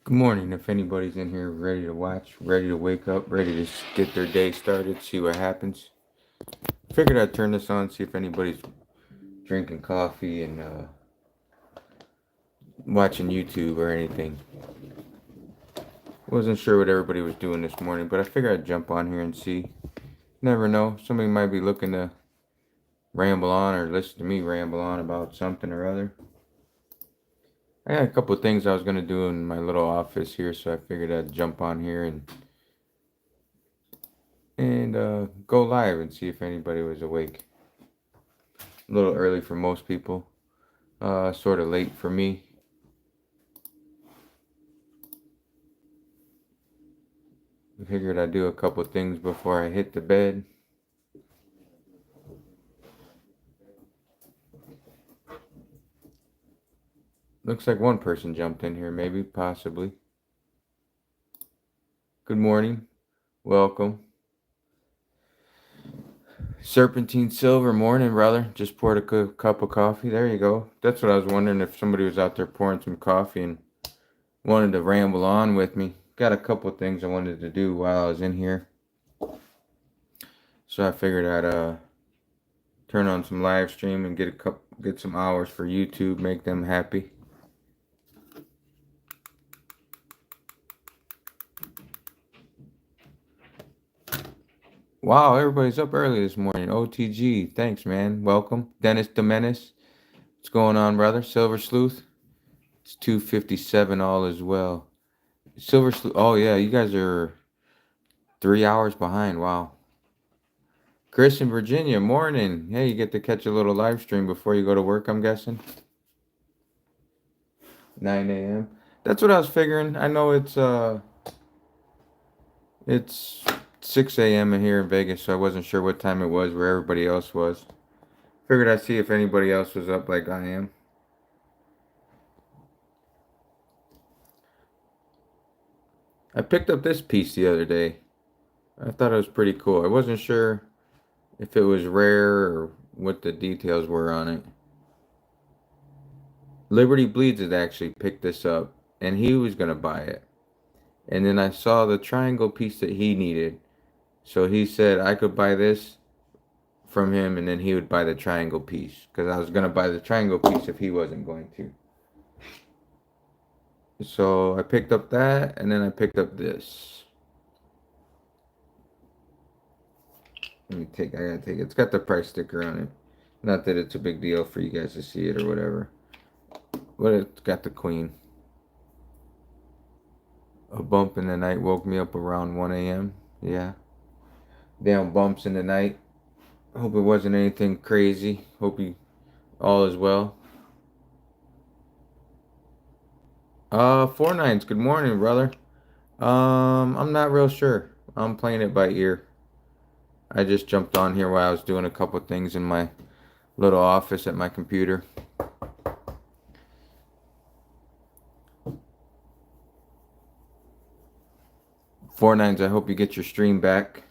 Good morning. If anybody's in here ready to watch, ready to wake up, ready to get their day started, see what happens. Figured I'd turn this on, see if anybody's drinking coffee and watching YouTube or anything. Wasn't sure what everybody was doing this morning, but I figured I'd jump on here and see. Never know. Somebody might be looking to ramble on or listen to me ramble on about something or other. I got a couple of things I was going to do in my little office here, so I figured I'd jump on here and go live and see if anybody was awake. A little early for most people, sort of late for me. I figured I'd do a couple things before I hit the bed. Looks like one person jumped in here, maybe, possibly. Good morning. Welcome. Serpentine Silver, morning, brother. Just poured a cup of coffee. There you go. That's what I was wondering, if somebody was out there pouring some coffee and wanted to ramble on with me. Got a couple things I wanted to do while I was in here. So I figured I'd turn on some live stream and get some hours for YouTube, make them happy. Wow, everybody's up early this morning. OTG, thanks, man. Welcome. Dennis the Menace. What's going on, brother? Silver Sleuth. It's 2:57 all as well. Silver Sleuth. Oh, yeah, you guys are 3 hours behind. Wow. Chris in Virginia, morning. Hey, you get to catch a little live stream before you go to work, I'm guessing. 9 a.m. That's what I was figuring. I know it's 6 a.m. in here in Vegas, so I wasn't sure what time it was where everybody else was. Figured I'd see if anybody else was up like I am. I picked up this piece the other day. I thought it was pretty cool. I wasn't sure if it was rare or what the details were on it. Liberty Bleeds had actually picked this up, and he was going to buy it. And then I saw the triangle piece that he needed. So he said I could buy this from him, and then he would buy the triangle piece, because I was going to buy the triangle piece if he wasn't going to. So I picked up that, and then I picked up this. I gotta take it. It's got the price sticker on it. Not that it's a big deal for you guys to see it or whatever. But it's got the queen. A bump in the night woke me up around 1 a.m. Yeah. Damn bumps in the night. Hope it wasn't anything crazy. Hope you all is well. 4-9s. Good morning, brother. I'm not real sure. I'm playing it by ear. I just jumped on here while I was doing a couple things in my little office at my computer. 4-9s, I hope you get your stream back.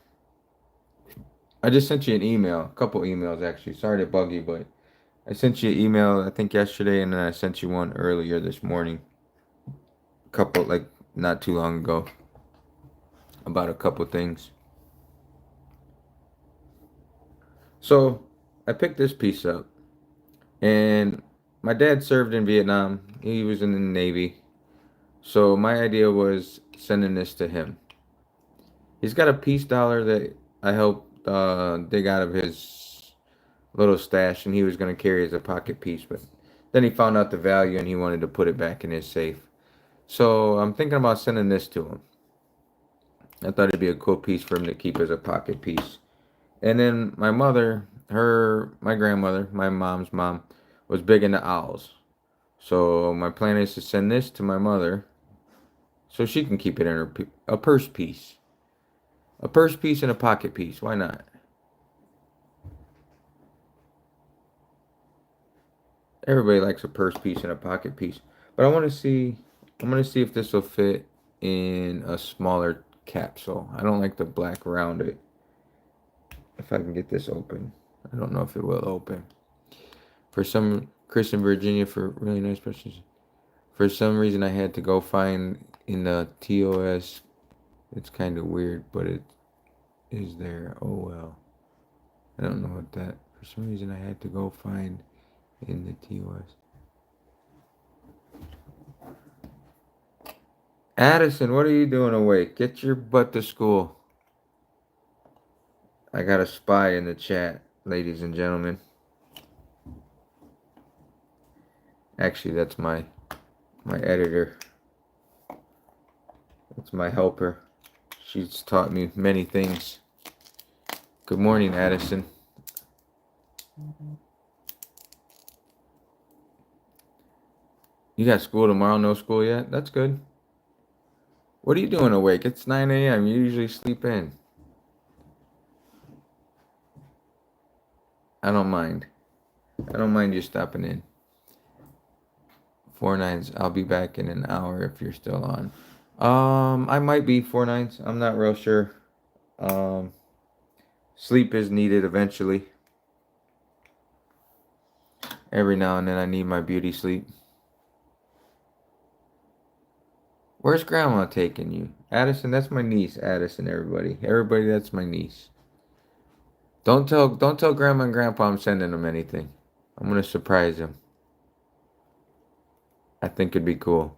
I just sent you an email, a couple emails actually. Sorry to bug you, but I sent you an email, I think yesterday, and then I sent you one earlier this morning. A couple, like, not too long ago, about a couple things. So, I picked this piece up, and my dad served in Vietnam. He was in the Navy. So, my idea was sending this to him. He's got a peace dollar that I helped dig out of his little stash, and he was going to carry as a pocket piece, but then he found out the value and he wanted to put it back in his safe. So I'm thinking about sending this to him. I thought it'd be a cool piece for him to keep as a pocket piece. And then my mother, my grandmother, my mom's mom, was big into owls. So my plan is to send this to my mother so she can keep it in a purse piece. A purse piece and a pocket piece. Why not? Everybody likes a purse piece and a pocket piece. But I'm going to see if this will fit in a smaller capsule. I don't like the black around it. If I can get this open. I don't know if it will open. For some, Chris in Virginia, for really nice questions. For some reason, I had to go find in the TOS. It's kind of weird, but it is there. Oh well. I don't know what that. For some reason, I had to go find in the TOS. Addison, what are you doing awake? Get your butt to school. I got a spy in the chat, ladies and gentlemen. Actually, that's my editor. That's my helper. She's taught me many things. Good morning, Addison. You got school tomorrow? No school yet? That's good. What are you doing awake? It's 9 a.m. You usually sleep in. I don't mind. I don't mind you stopping in. 4-9s. I'll be back in an hour if you're still on. I might be 4-9s. I'm not real sure. Sleep is needed eventually. Every now and then I need my beauty sleep. Where's Grandma taking you? Addison, that's my niece. Addison, everybody. Everybody, that's my niece. Don't tell Grandma and Grandpa I'm sending them anything. I'm gonna surprise them. I think it'd be cool.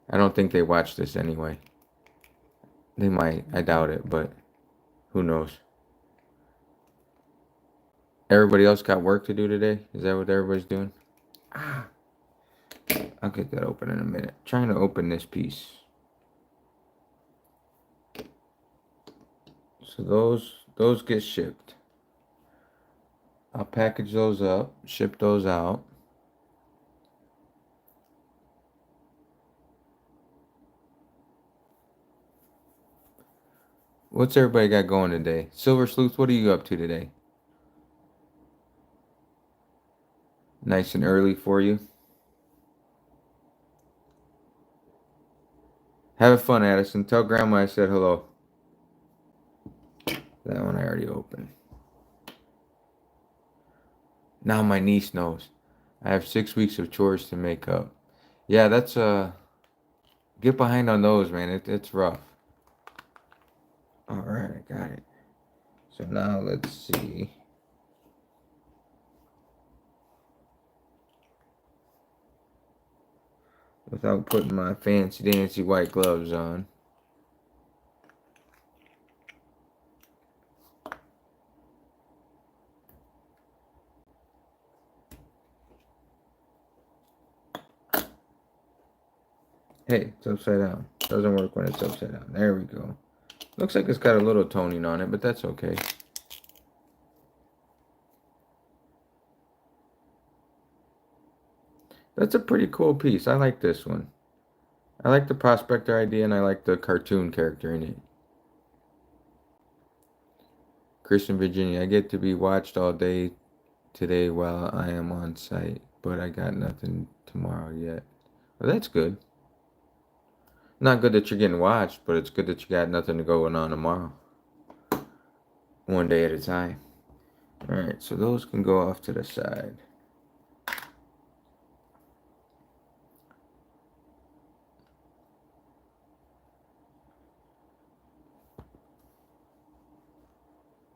I don't think they watch this anyway. They might. I doubt it, but who knows? Everybody else got work to do today? Is that what everybody's doing? I'll get that open in a minute. Trying to open this piece. So those get shipped. I'll package those up, ship those out. What's everybody got going today? Silver Sleuth, what are you up to today? Nice and early for you. Have fun, Addison. Tell Grandma I said hello. That one I already opened. Now my niece knows. I have 6 weeks of chores to make up. Yeah, that's get behind on those, man. It's rough. All right, I got it. So now let's see. Without putting my fancy dancy white gloves on. Hey, it's upside down. Doesn't work when it's upside down. There we go. Looks like it's got a little toning on it, but that's okay. That's a pretty cool piece. I like this one. I like the prospector idea, and I like the cartoon character in it. Christian Virginia, I get to be watched all day today while I am on site, but I got nothing tomorrow yet. Well, that's good. Not good that you're getting watched, but it's good that you got nothing going on tomorrow. One day at a time. All right, so those can go off to the side.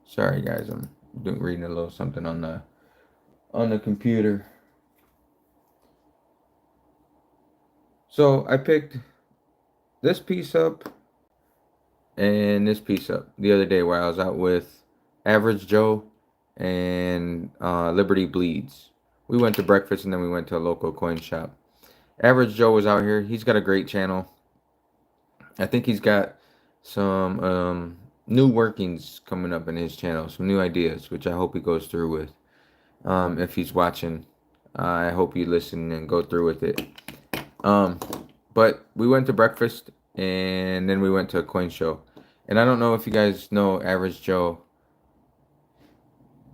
Sorry, guys, I'm reading a little something on the computer. So I picked this piece up and this piece up the other day while I was out with Average Joe and Liberty Bleeds. We went to breakfast and then we went to a local coin shop. Average Joe was out here. He's got a great channel. I think he's got some new workings coming up in his channel, some new ideas, which I hope he goes through with. If he's watching, I hope you listen and go through with it. But we went to breakfast and then we went to a coin show. And I don't know if you guys know Average Joe.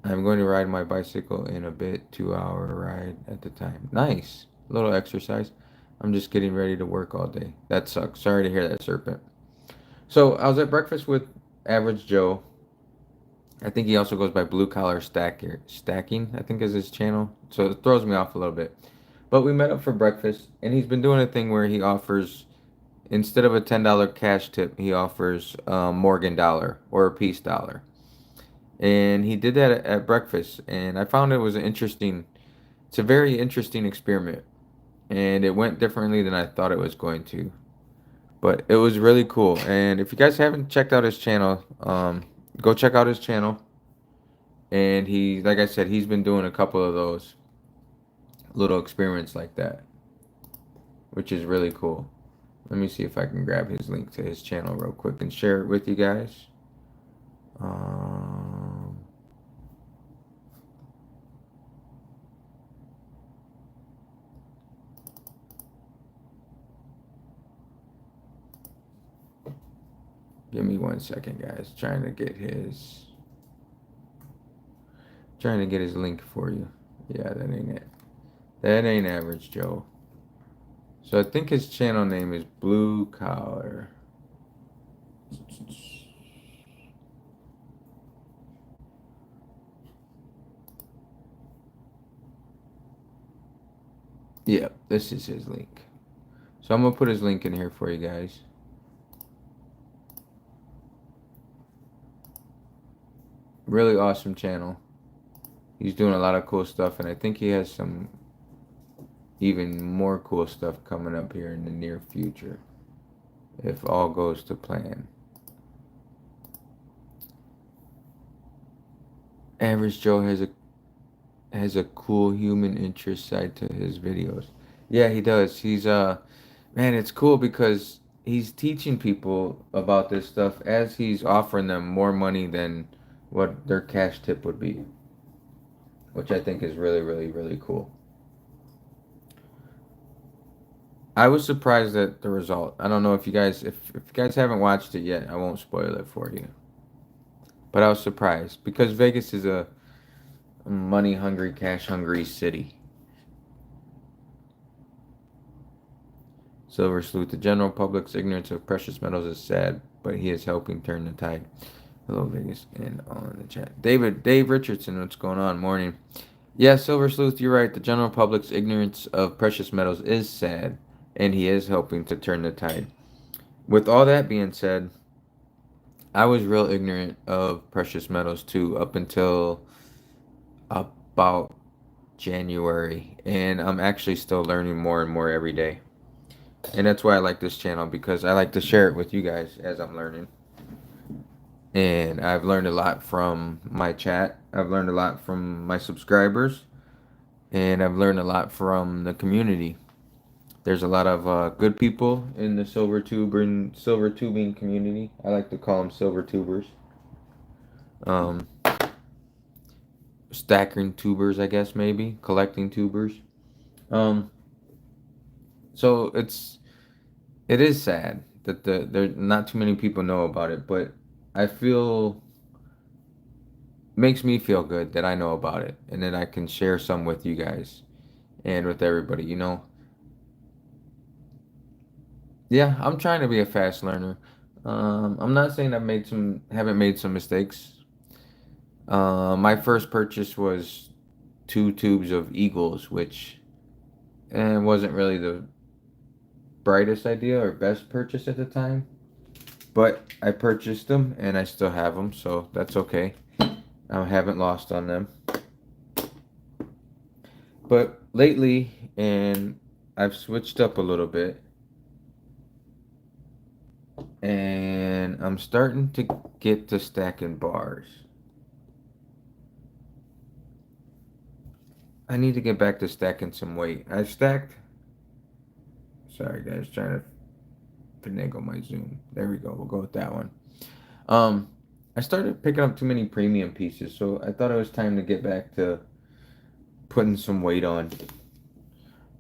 I'm going to ride my bicycle in a bit, 2-hour ride at the time. Nice. A little exercise. I'm just getting ready to work all day. That sucks. Sorry to hear that, Serpent. So I was at breakfast with Average Joe. I think he also goes by Blue Collar Stacking, I think is his channel. So it throws me off a little bit. But we met up for breakfast, and he's been doing a thing where he offers, instead of a $10 cash tip, he offers Morgan dollar or a peace dollar. And he did that at breakfast, and I found it was an interesting. It's a very interesting experiment, and it went differently than I thought it was going to. But it was really cool. And if you guys haven't checked out his channel, go check out his channel. And he, like I said, he's been doing a couple of those little experiments like that, which is really cool. Let me see if I can grab his link to his channel real quick and share it with you guys. Um, Give me 1 second, guys. Trying to get his link for you. Yeah, that ain't it. That ain't Average Joe. So I think his channel name is Blue Collar. Yeah, this is his link. So I'm gonna put his link in here for you guys. Really awesome channel. He's doing a lot of cool stuff, and I think he has some even more cool stuff coming up here in the near future, if all goes to plan. Average Joe has a cool human interest side to his videos. Yeah, he does. He's man, it's cool because he's teaching people about this stuff as he's offering them more money than what their cash tip would be, which I think is really, really, really cool. I was surprised at the result. I don't know if you guys, if you guys haven't watched it yet, I won't spoil it for you. But I was surprised because Vegas is a money hungry, cash hungry city. Silver Sleuth, the general public's ignorance of precious metals is sad, but he is helping turn the tide. Hello, Vegas, and all in the chat. Dave Richardson, what's going on? Morning. Yeah, Silver Sleuth, you're right. The general public's ignorance of precious metals is sad, and he is helping to turn the tide. With all that being said, I was real ignorant of precious metals too up until about January, and I'm actually still learning more and more every day. And that's why I like this channel, because I like to share it with you guys as I'm learning. And I've learned a lot from my chat. I've learned a lot from my subscribers, and I've learned a lot from the community. There's a lot of good people in the silver tubing community. I like to call them silver tubers. Um, Stacking tubers, I guess, maybe collecting tubers. Um, so it is sad that there not too many people know about it, but I feel makes me feel good that I know about it and that I can share some with you guys and with everybody. Yeah, I'm trying to be a fast learner. I'm not saying haven't made some mistakes. My first purchase was 2 tubes of Eagles, which wasn't really the brightest idea or best purchase at the time. But I purchased them and I still have them, so that's okay. I haven't lost on them. But lately, and I've switched up a little bit, and I'm starting to get to stacking bars. I need to get back to stacking some weight. I've stacked. Sorry, guys, trying to finagle my Zoom. There we go. We'll go with that one. Um, I started picking up too many premium pieces, so I thought it was time to get back to putting some weight on.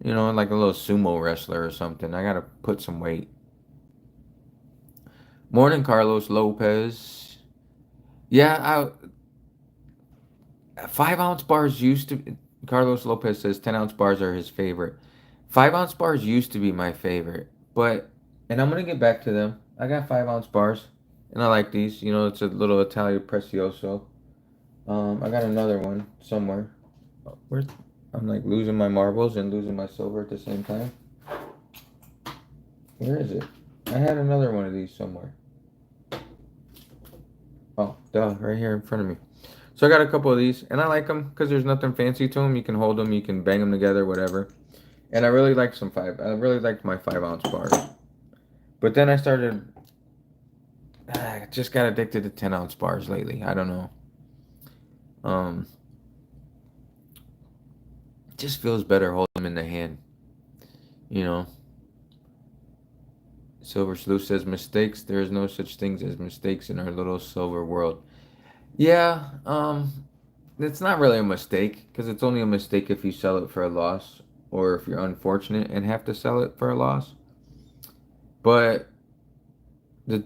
Like a little sumo wrestler or something. I gotta put some weight. Morning, Carlos Lopez. Yeah, 5 ounce bars used to. Carlos Lopez says 10 ounce bars are his favorite. 5 ounce bars used to be my favorite, and I'm gonna get back to them. I got 5 ounce bars, and I like these. It's a little Italia Precioso. I got another one somewhere. Where's I'm like losing my marbles and losing my silver at the same time. Where is it? I had another one of these somewhere. Oh, duh, right here in front of me. So I got a couple of these, and I like them because there's nothing fancy to them. You can hold them, you can bang them together, whatever. And I really like some five. I really liked my 5 ounce bars. But then I started. I just got addicted to 10 ounce bars lately. I don't know. Um, it just feels better holding them in the hand. You know. Silver Sleuth says mistakes. There is no such things as mistakes in our little silver world. Yeah. It's not really a mistake because it's only a mistake if you sell it for a loss or if you're unfortunate and have to sell it for a loss. But the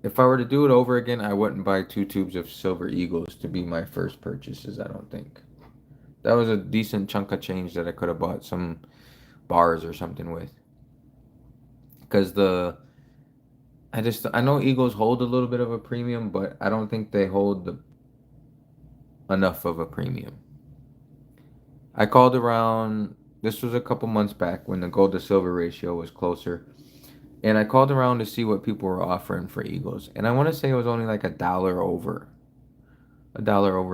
if I were to do it over again, I wouldn't buy 2 tubes of Silver Eagles to be my first purchases, I don't think. That was a decent chunk of change that I could have bought some bars or something with. Because I know Eagles hold a little bit of a premium, but I don't think they hold enough of a premium. I called around, this was a couple months back when the gold to silver ratio was closer. And I called around to see what people were offering for Eagles. And I want to say it was only like a dollar over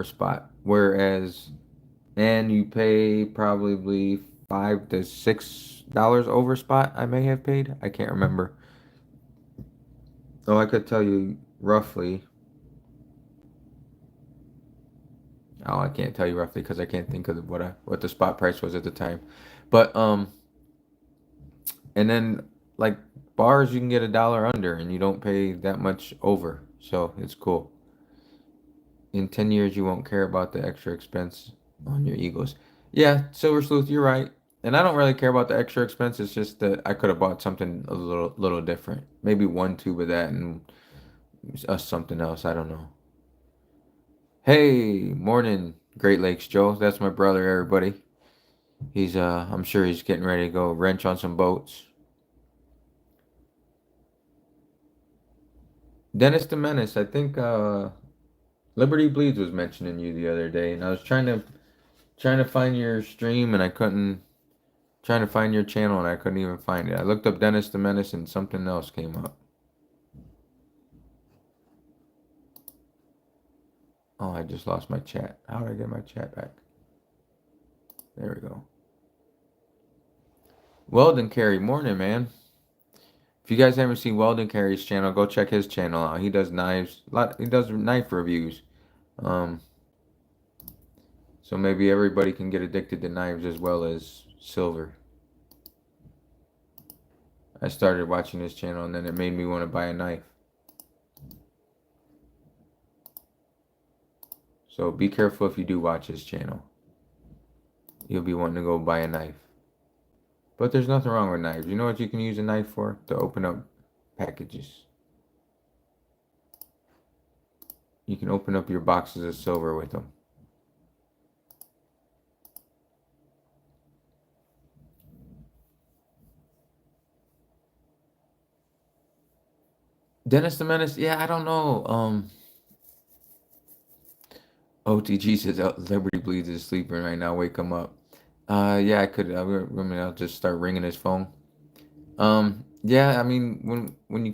spot. Whereas, and you pay probably $5 to $6 over spot. I may have paid. I can't remember. Oh, I could tell you roughly. Oh, I can't tell you roughly because I can't think of what the spot price was at the time. But and then like bars, you can get $1 under, and you don't pay that much over. So it's cool. In 10 years, you won't care about the extra expense on your Eagles. Yeah, Silver Sleuth, you're right. And I don't really care about the extra expense. It's just that I could have bought something a little different. Maybe 1 tube of that and something else. I don't know. Hey, morning, Great Lakes Joe. That's my brother, everybody. I'm sure he's getting ready to go wrench on some boats. Dennis the Menace, I think Liberty Bleeds was mentioning you the other day, and I was trying to find your stream and I couldn't trying to find your channel and I couldn't even find it. I looked up Dennis the Menace and something else came up. Oh, I just lost my chat. How did I get my chat back? There we go. Weldon Carey, morning, man. If you guys haven't seen Weldon Carey's channel, go check his channel out. He does knives. He does knife reviews. So maybe everybody can get addicted to knives as well as silver. I started watching his channel and then it made me want to buy a knife. So be careful if you do watch his channel. You'll be wanting to go buy a knife. But there's nothing wrong with knives. You know what you can use a knife for? To open up packages. You can open up your boxes of silver with them. Dennis the Menace, yeah, I don't know. OTG says Liberty Bleeds is sleeping right now. Wake him up. Yeah, I could. I'll just start ringing his phone. Yeah, I mean, when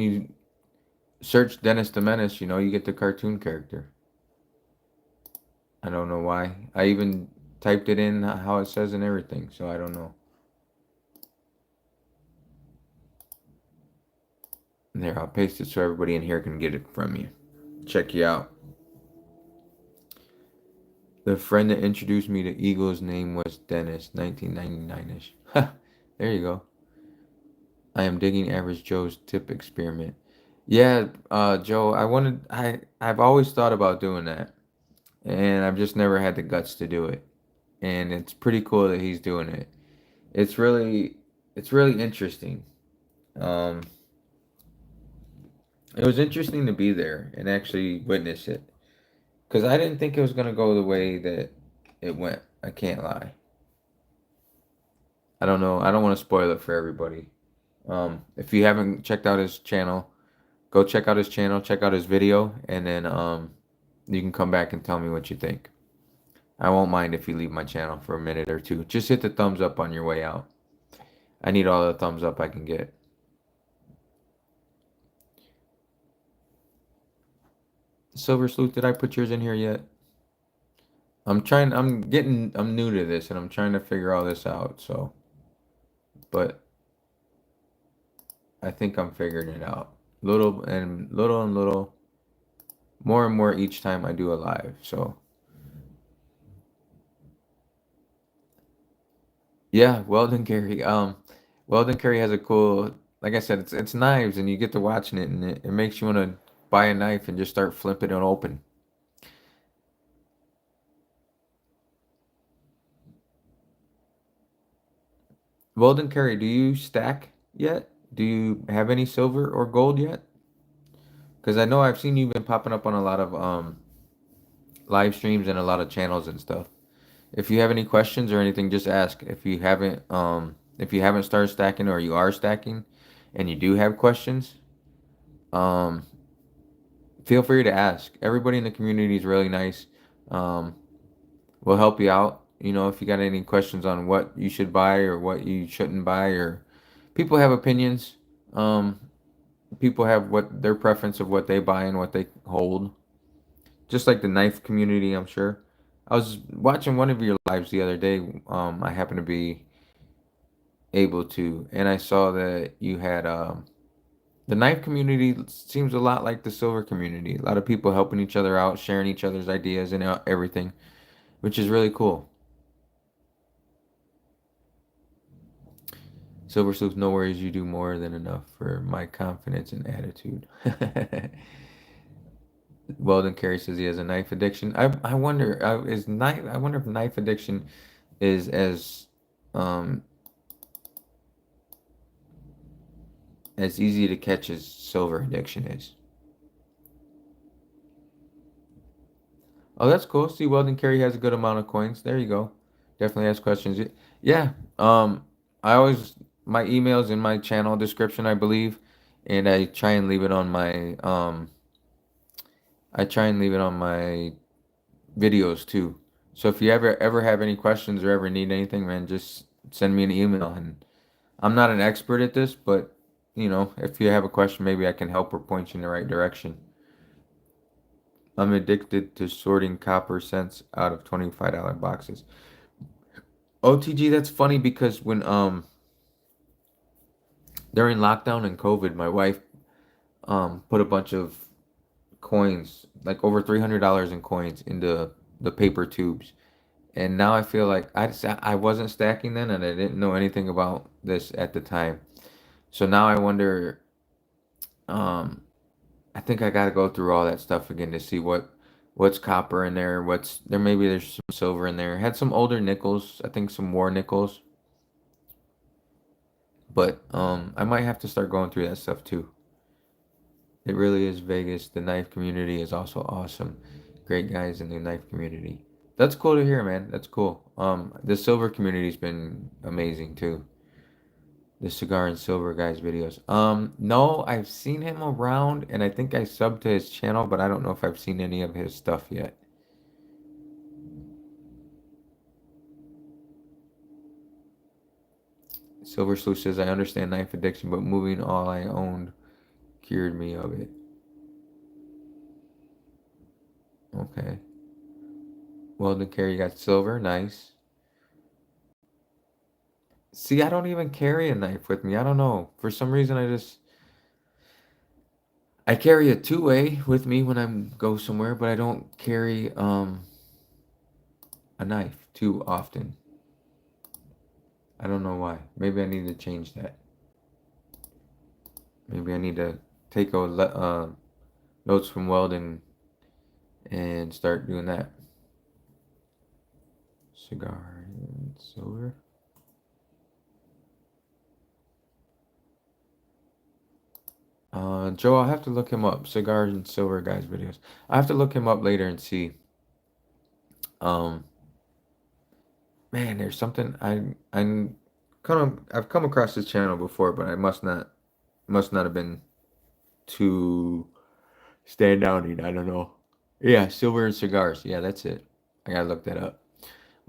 you search Dennis the Menace, you get the cartoon character. I don't know why. I even typed it in how it says and everything, so I don't know. There, I'll paste it so everybody in here can get it from you. Check you out. The friend that introduced me to Eagles' name was Dennis, 1999-ish. There you go. I am digging Average Joe's tip experiment. Yeah, Joe, I've always thought about doing that, and I've just never had the guts to do it. And it's pretty cool that he's doing it. It's really interesting. Um, it was interesting to be there and actually witness it, because I didn't think it was gonna go the way that it went. I can't lie. I don't know. I don't want to spoil it for everybody. If you haven't checked out his channel, go check out his channel, check out his video, and then you can come back and tell me what you think. I won't mind if you leave my channel for a minute or two. Just hit the thumbs up on your way out. I need all the thumbs up I can get. Silver Sleuth, did I put yours in here yet? I'm new to this and I'm trying to figure all this out, so. But I think I'm figuring it out. Little and little, more and more each time I do a live, so. Yeah, Weldon Carry. Weldon Carry has a cool, like I said, it's knives, and you get to watching it, and it makes you want to buy a knife and just start flipping it open. Weldon Carry, do you stack yet? Do you have any silver or gold yet? Because I know I've seen you've been popping up on a lot of live streams and a lot of channels and stuff. If you have any questions or anything, just ask. If you haven't started stacking or you are stacking and you do have questions, um feel free to ask. Everybody in the community is really nice. Um, we'll help you out. You know, if you got any questions on what you should buy or what you shouldn't buy, or people have opinions. Um, people have what their preference of what they buy and what they hold. Just like the knife community, I'm sure. I was watching one of your lives the other day. I happened to be able to, and I saw that you had the knife community seems a lot like the silver community. A lot of people helping each other out, sharing each other's ideas and everything, which is really cool. Silver Sleuth, no worries, you do more than enough for my confidence and attitude. Weldon Carey says he has a knife addiction. I wonder I wonder if knife addiction is um as easy to catch as silver addiction is. Oh, that's cool. See, Weldon Carey has a good amount of coins. There you go. Definitely ask questions. Yeah. I always my email's in my channel description, I believe, and I try and leave it on my videos too. So if you ever have any questions or ever need anything, man, just send me an email. And I'm not an expert at this, but you know, if you have a question, maybe I can help or point you in the right direction. I'm addicted to sorting copper cents out of $25 boxes. OTG, that's funny because when during lockdown and COVID, my wife put a bunch of coins, like over $300 in coins, into the paper tubes. And now I feel like I wasn't stacking then, and I didn't know anything about this at the time. So now I wonder. Um, I think I got to go through all that stuff again to see what's copper in there, what's there. Maybe there's some silver in there. Had some older nickels. I think some war nickels. But I might have to start going through that stuff too. It really is Vegas. The knife community is also awesome. Great guys in the knife community. That's cool to hear, man. That's cool. The silver community's been amazing too. The cigar and silver guys videos. No, I've seen him around, and I think I subbed to his channel, but I don't know if I've seen any of his stuff yet. Silver Sleuth says, I understand knife addiction, but moving all I owned cured me of it. Okay. Weldon Carry got silver. Nice. See, I don't even carry a knife with me. I don't know. For some reason, I carry a two-way with me when I go somewhere, but I don't carry a knife too often. I don't know why. Maybe I need to change that. Maybe I need to take notes from Weldon and start doing that. Cigar and silver. Joe, I'll have to look him up. Cigar and silver guys videos. I have to look him up later and see. Um, man, there's something I'm kind of I've come across this channel before, but I must not have been too stand outing. I don't know. Yeah, silver and cigars. Yeah, that's it. I gotta look that up.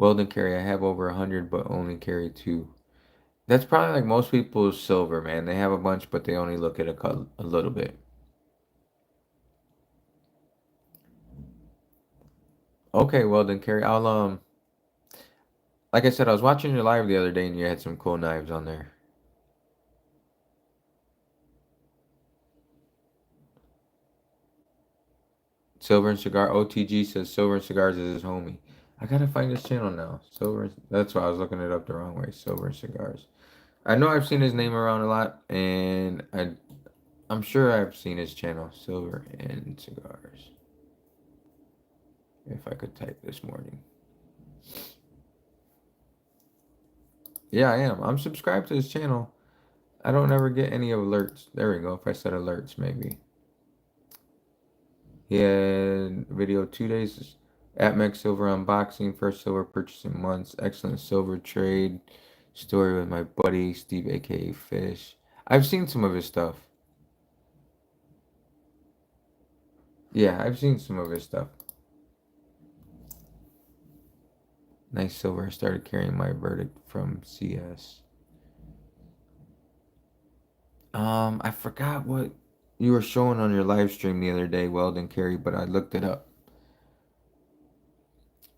Weldon carry. I have over 100, but only carry 2. That's probably like most people's silver, man. They have a bunch, but they only look at a little bit. Okay, Weldon carry. Like I said, I was watching your live the other day, and you had some cool knives on there. Silver and Cigar. OTG says Silver and Cigars is his homie. I gotta find his channel now. That's why I was looking it up the wrong way. Silver and Cigars. I know I've seen his name around a lot, and I'm sure I've seen his channel, Silver and Cigars. If I could type this morning. Yeah, I am. I'm subscribed to his channel. I don't ever get any alerts. There we go. If I set alerts, maybe. He had video 2 days at Max Silver unboxing, first silver purchase in months, excellent silver trade, story with my buddy Steve, aka Fish. I've seen some of his stuff. Yeah, I've seen some of his stuff. Nice silver. I started carrying my verdict from CS. I forgot what you were showing on your live stream the other day, Weldon Carry, but I looked it up.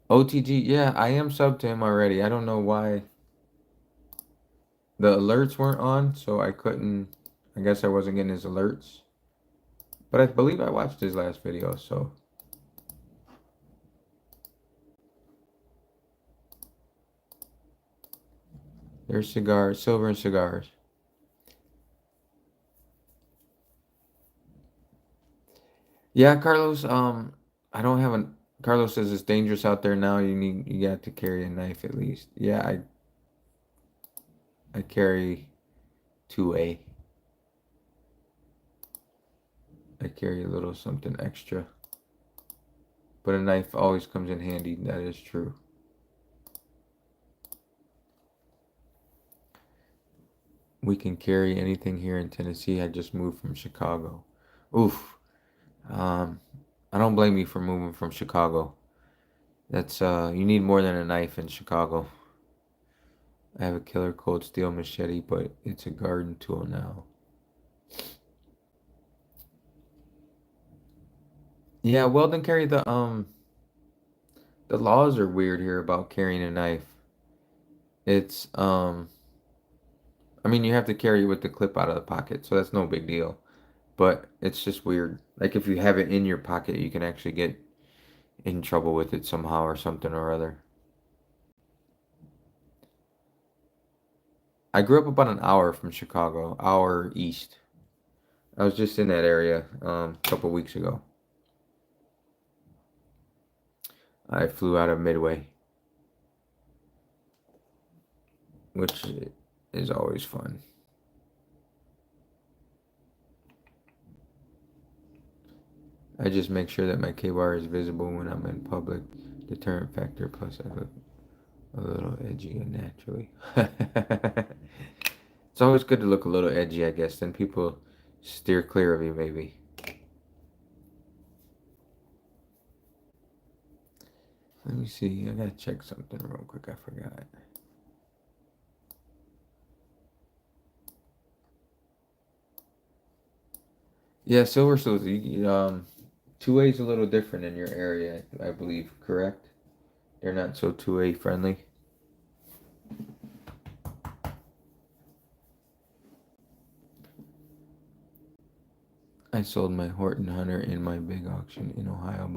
OTG, yeah, I am subbed to him already. I don't know why the alerts weren't on, so I couldn't. I guess I wasn't getting his alerts. But I believe I watched his last video, so. There's cigars, silver and cigars. Yeah, Carlos, I don't have a Carlos says it's dangerous out there now. You got to carry a knife at least. Yeah, I carry 2A. I carry a little something extra. But a knife always comes in handy. That is true. We can carry anything here in Tennessee. I just moved from Chicago. Oof. I don't blame you for moving from Chicago. That's you need more than a knife in Chicago. I have a killer cold steel machete, but it's a garden tool now. Yeah, Weldon carry the laws are weird here about carrying a knife. It's I mean you have to carry it with the clip out of the pocket, so that's no big deal. But it's just weird. Like if you have it in your pocket, you can actually get in trouble with it somehow or something or other. I grew up about an hour from Chicago, hour east. I was just in that area a couple weeks ago. I flew out of Midway, which is always fun. I just make sure that my K-bar is visible when I'm in public. Deterrent factor, plus I look a little edgy and naturally. It's always good to look a little edgy, I guess. Then people steer clear of you, maybe. Let me see. I gotta check something real quick. I forgot. Yeah, silver souls. 2A is a little different in your area, I believe. Correct? They're not so 2A friendly. I sold my Horton Hunter in my big auction in Ohio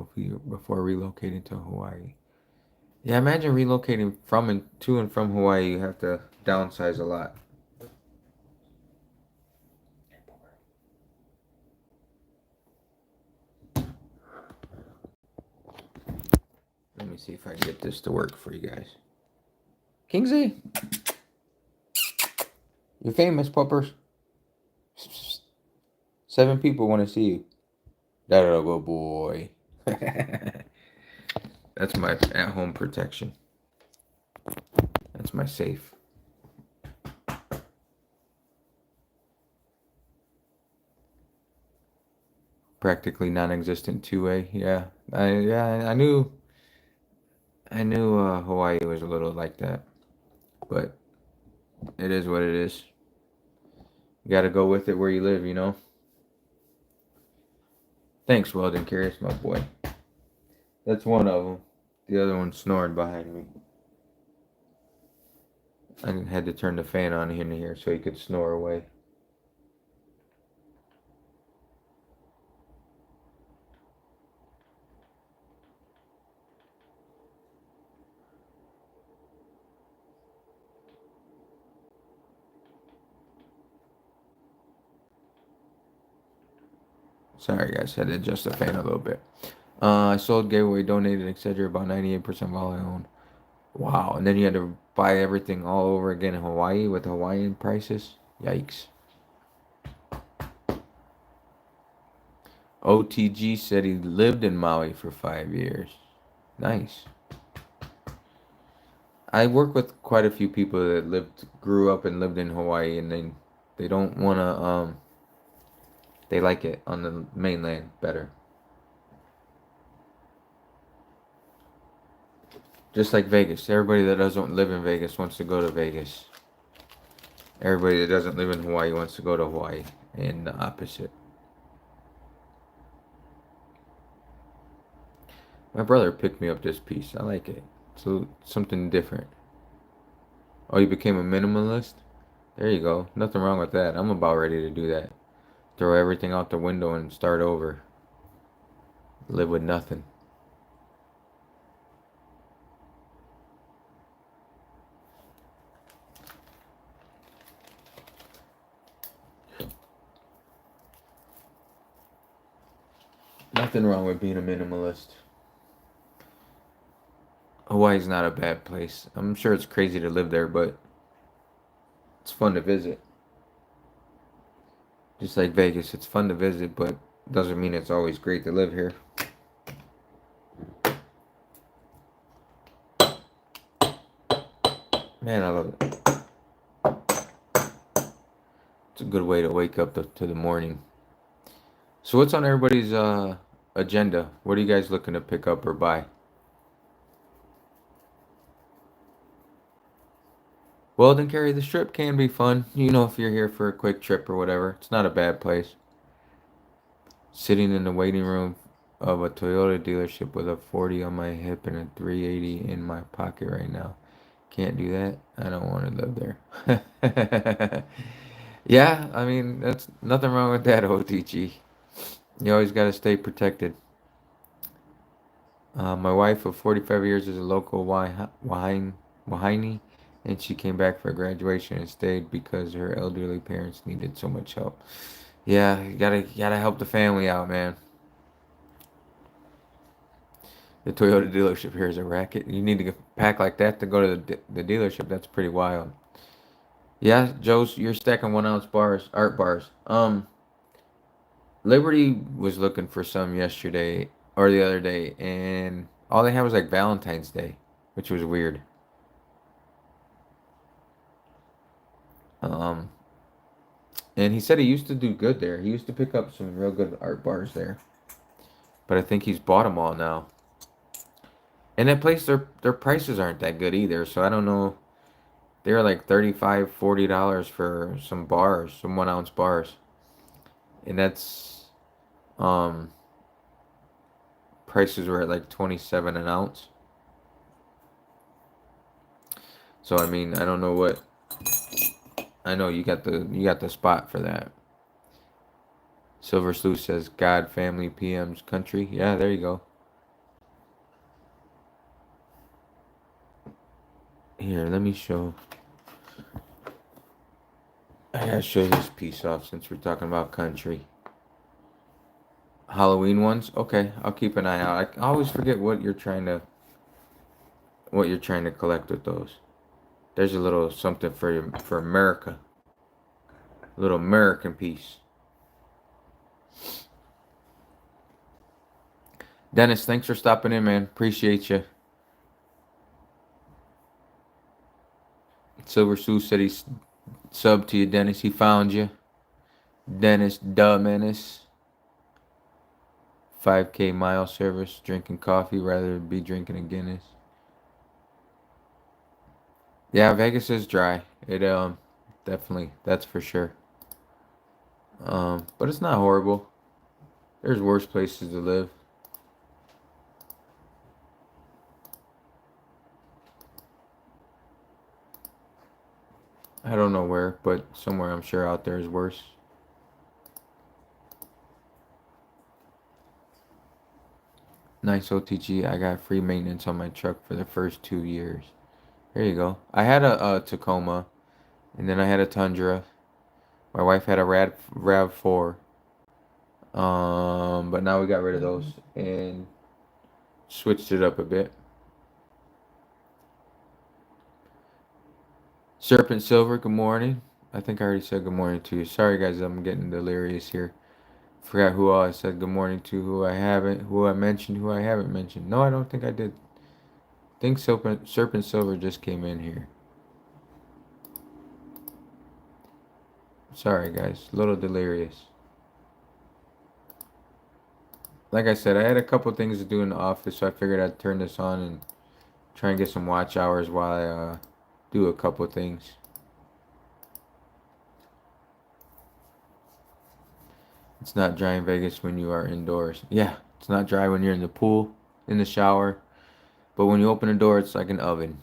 before relocating to Hawaii. Yeah, imagine relocating to and from Hawaii. You have to downsize a lot. Let me see if I can get this to work for you guys. Kingsley, you're famous, puppers. 7 people want to see you. That a good boy. That's my at-home protection. That's my safe. Practically non-existent 2A. Yeah, I knew. I knew Hawaii was a little like that, but it is what it is. You got to go with it where you live, you know. Thanks, Weldon Curious, my boy. That's one of them. The other one snoring behind me. I had to turn the fan on in here so he could snore away. Sorry, guys, had to adjust the fan a little bit. I sold, gave away, donated, etc. About 98% of all I own. Wow, and then you had to buy everything all over again in Hawaii with Hawaiian prices. Yikes. OTG said he lived in Maui for 5 years. Nice. I work with quite a few people that grew up and lived in Hawaii, and they don't wanna they like it on the mainland better. Just like Vegas, everybody that doesn't live in Vegas wants to go to Vegas. Everybody that doesn't live in Hawaii wants to go to Hawaii, and the opposite. My brother picked me up this piece. I like it. So something different. Oh, you became a minimalist? There you go. Nothing wrong with that. I'm about ready to do that. Throw everything out the window and start over. Live with nothing. Nothing wrong with being a minimalist. Hawaii's not a bad place. I'm sure it's crazy to live there, but it's fun to visit. Just like Vegas, it's fun to visit, but doesn't mean it's always great to live here. Man, I love it. It's a good way to wake up to the morning. So what's on everybody's agenda? What are you guys looking to pick up or buy? Well, then Carry the Strip can be fun. You know, if you're here for a quick trip or whatever, it's not a bad place. Sitting in the waiting room of a Toyota dealership with a 40 on my hip and a 380 in my pocket right now. Can't do that. I don't want to live there. Yeah, I mean, that's nothing wrong with that, OTG. You always got to stay protected. My wife of 45 years is a local Wahine, and she came back for graduation and stayed because her elderly parents needed so much help. Yeah, you gotta help the family out, man. The Toyota dealership here is a racket. You need to pack like that to go to the dealership. That's pretty wild. Yeah, Joe's, you're stacking 1 ounce bars, art bars. Liberty was looking for some yesterday or the other day, and all they had was like Valentine's Day, which was weird. Um, and he said he used to do good there. He used to pick up some real good art bars there, but I think he's bought them all now. And that place, their prices aren't that good either. So I don't know. They're like $35, $40 for some bars, some 1 ounce bars, and that's um prices were at like 27 an ounce. So I mean, I don't know what. I know you got the spot for that. Silver Sleuth says God, family, PM's country. Yeah, there you go. Here, let me show. I gotta show this piece off since we're talking about country. Halloween ones. Okay, I'll keep an eye out. I always forget what you're trying to collect with those. There's a little something for America. A little American piece. Dennis, thanks for stopping in, man. Appreciate you. Silver Sue said he's subbed to you, Dennis. He found you. Dennis Duh Menace. 5K mile service, drinking coffee rather than be drinking a Guinness. Yeah, Vegas is dry. It definitely, that's for sure. But it's not horrible. There's worse places to live. I don't know where, but somewhere I'm sure out there is worse. Nice OTG. I got free maintenance on my truck for the first 2 years. There you go. I had a Tacoma, and then I had a Tundra. My wife had a Rav4. But now we got rid of those and switched it up a bit. Serpent Silver, good morning. I think I already said good morning to you. Sorry guys, I'm getting delirious here. Forgot who all I said good morning to, who I haven't, who I mentioned, who I haven't mentioned. No, I don't think I did. I think Serpent Silver just came in here. Sorry guys, a little delirious. Like I said, I had a couple things to do in the office, so I figured I'd turn this on and try and get some watch hours while I do a couple things. It's not dry in Vegas when you are indoors. Yeah, it's not dry when you're in the pool, in the shower, but when you open the door, it's like an oven.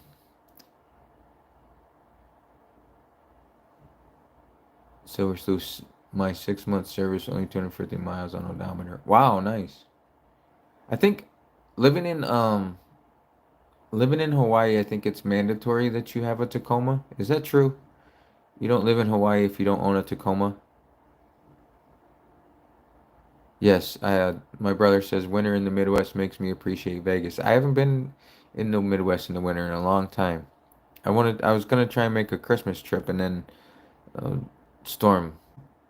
Silver Sluice, my 6 month service, only 250 miles on odometer. Wow, nice. I think living in um living in Hawaii, I think it's mandatory that you have a Tacoma. Is that true? You don't live in Hawaii if you don't own a Tacoma? Yes, my brother says winter in the Midwest makes me appreciate Vegas. I haven't been in the Midwest in the winter in a long time. I was gonna try and make a Christmas trip, and then uh, storm,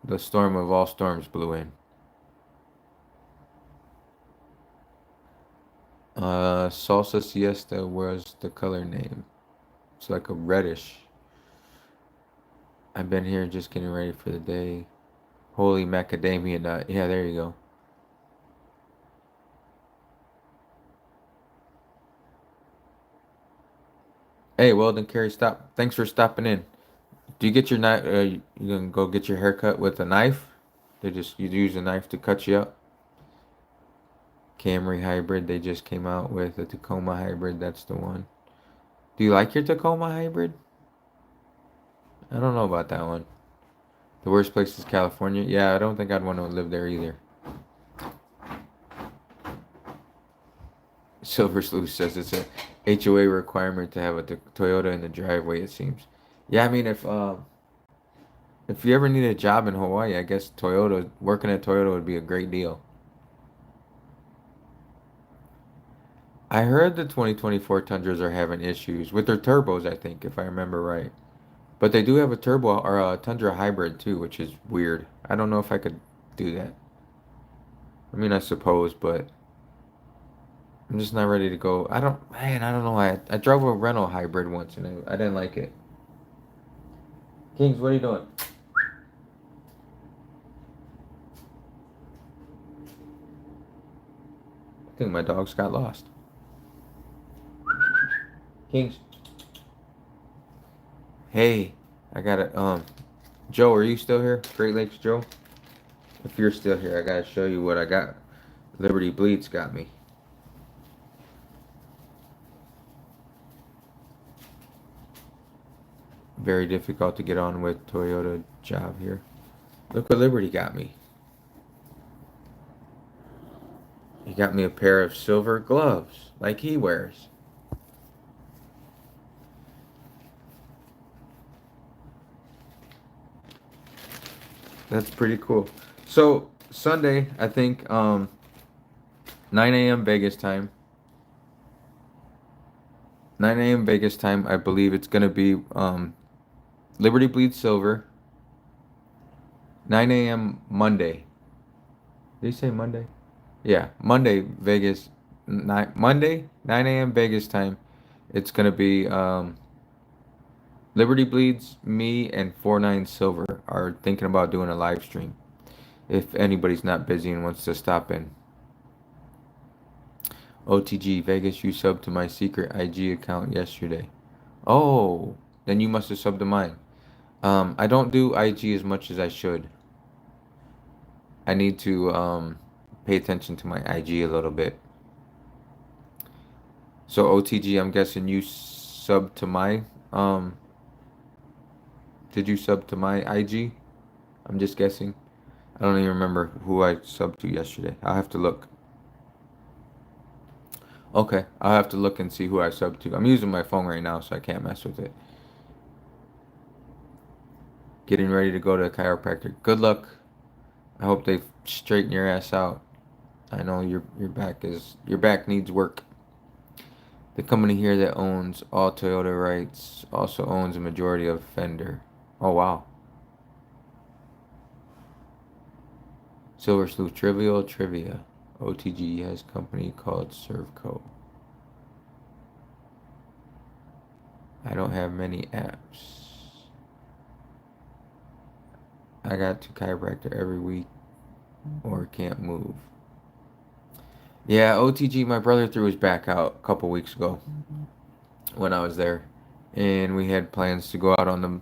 the storm of all storms blew in. Salsa Siesta was the color name. It's like a reddish. I've been here just getting ready for the day. Holy macadamia nut. Yeah, there you go. Hey, Weldon Carey, stop. Thanks for stopping in. Do you get your knife? You gonna go get your hair cut with a knife? You use a knife to cut you up. Camry hybrid. They just came out with a Tacoma hybrid. That's the one. Do you like your Tacoma hybrid? I don't know about that one. The worst place is California. Yeah, I don't think I'd want to live there either. Silver Sleuth says it's a HOA requirement to have a Toyota in the driveway. It seems. Yeah, I mean if you ever need a job in Hawaii, I guess Toyota working at Toyota would be a great deal. I heard the 2024 Tundras are having issues with their turbos. I think if I remember right, but they do have a turbo or a Tundra hybrid too, which is weird. I don't know if I could do that. I mean, I suppose, but I'm just not ready to go. I don't know. I drove a Renault hybrid once and I didn't like it. Kings, what are you doing? I think my dogs got lost. Kings. Hey, I got it. Joe, are you still here? Great Lakes Joe? If you're still here, I gotta show you what I got. Liberty Bleeds got me. Very difficult to get on with Toyota job here. Look what Liberty got me. He got me a pair of silver gloves like he wears. That's pretty cool. So Sunday, I think 9 a.m. Vegas time. 9 a.m. Vegas time. I believe it's gonna be Liberty Bleeds Silver. 9 a.m. Monday. Did he say Monday? Yeah, Monday Vegas. Monday 9 a.m. Vegas time. It's gonna be Liberty Bleeds. Me and 49 Silver are thinking about doing a live stream. If anybody's not busy and wants to stop in. OTG Vegas, you subbed to my secret IG account yesterday. Oh, Then you must have subbed to mine. I don't do IG as much as I should. I need to pay attention to my IG a little bit. So OTG, I'm guessing you sub to my did you sub to my IG? I'm just guessing. I don't even remember who I subbed to yesterday. I'll have to look. Okay, I'll have to look and see who I subbed to. I'm using my phone right now, so I can't mess with it. Getting ready to go to a chiropractor. Good luck. I hope they straighten your ass out. I know your back needs work. The company here that owns all Toyota rights also owns a majority of Fender. Oh wow. Silver Sleuth Trivial Trivia. OTG has a company called Servco. I don't have many apps. I got to chiropractor every week or can't move. Yeah, OTG, my brother threw his back out a couple weeks ago when I was there. And we had plans to go out on the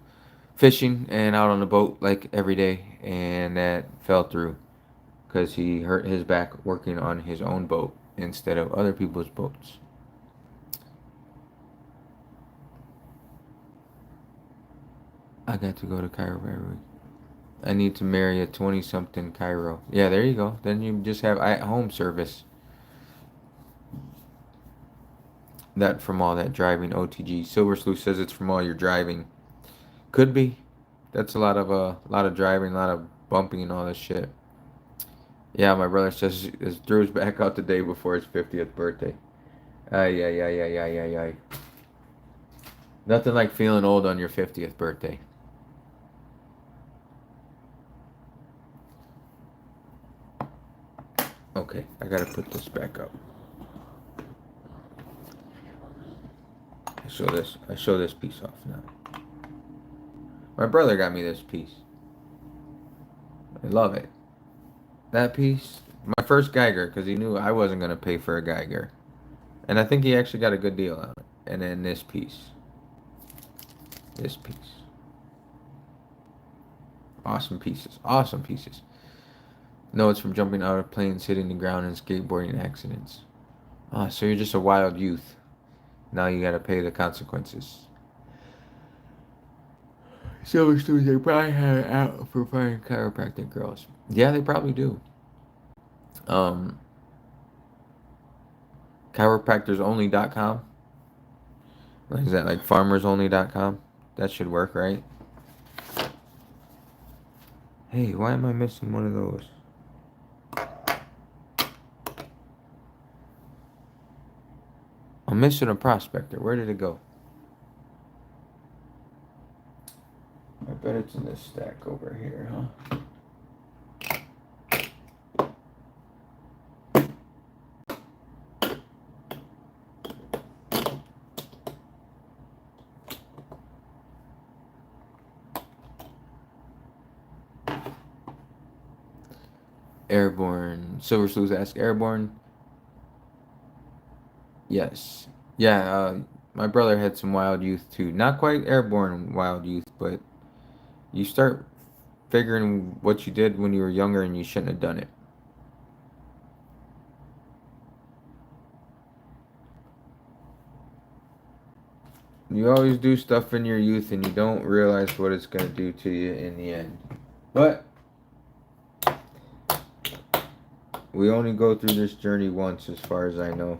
fishing and out on the boat like every day. And that fell through because he hurt his back working on his own boat instead of other people's boats. I got to go to chiropractor. I need to marry a 20-something chiro. Yeah, there you go. Then you just have at-home service. That from all that driving. OTG. Silver Sleuth says it's from all your driving. Could be. That's a lot of driving, a lot of bumping and all this shit. Yeah, my brother says Drew's back out the day before his 50th birthday. Ay, ay, ay, ay, ay, ay, ay. Nothing like feeling old on your 50th birthday. Okay, I gotta put this back up. I show this piece off now. My brother got me this piece. I love it. That piece, my first Geiger, because he knew I wasn't gonna pay for a Geiger, and I think he actually got a good deal on it. And then this piece, awesome pieces, awesome pieces. Notes from jumping out of planes, hitting the ground, and skateboarding accidents. Ah, so you're just a wild youth. Now you gotta pay the consequences. Silver Studios, they probably had it out for finding chiropractic girls. Yeah, they probably do. Chiropractorsonly.com. Like, is that like farmersonly.com? That should work, right? Hey, why am I missing one of those? I'm missing a prospector. Where did it go? I bet it's in this stack over here, huh? Airborne. Silver Sleuth ask Airborne. Yes. Yeah, my brother had some wild youth too. Not quite airborne wild youth, but you start figuring what you did when you were younger and you shouldn't have done it. You always do stuff in your youth and you don't realize what it's going to do to you in the end. But we only go through this journey once, as far as I know.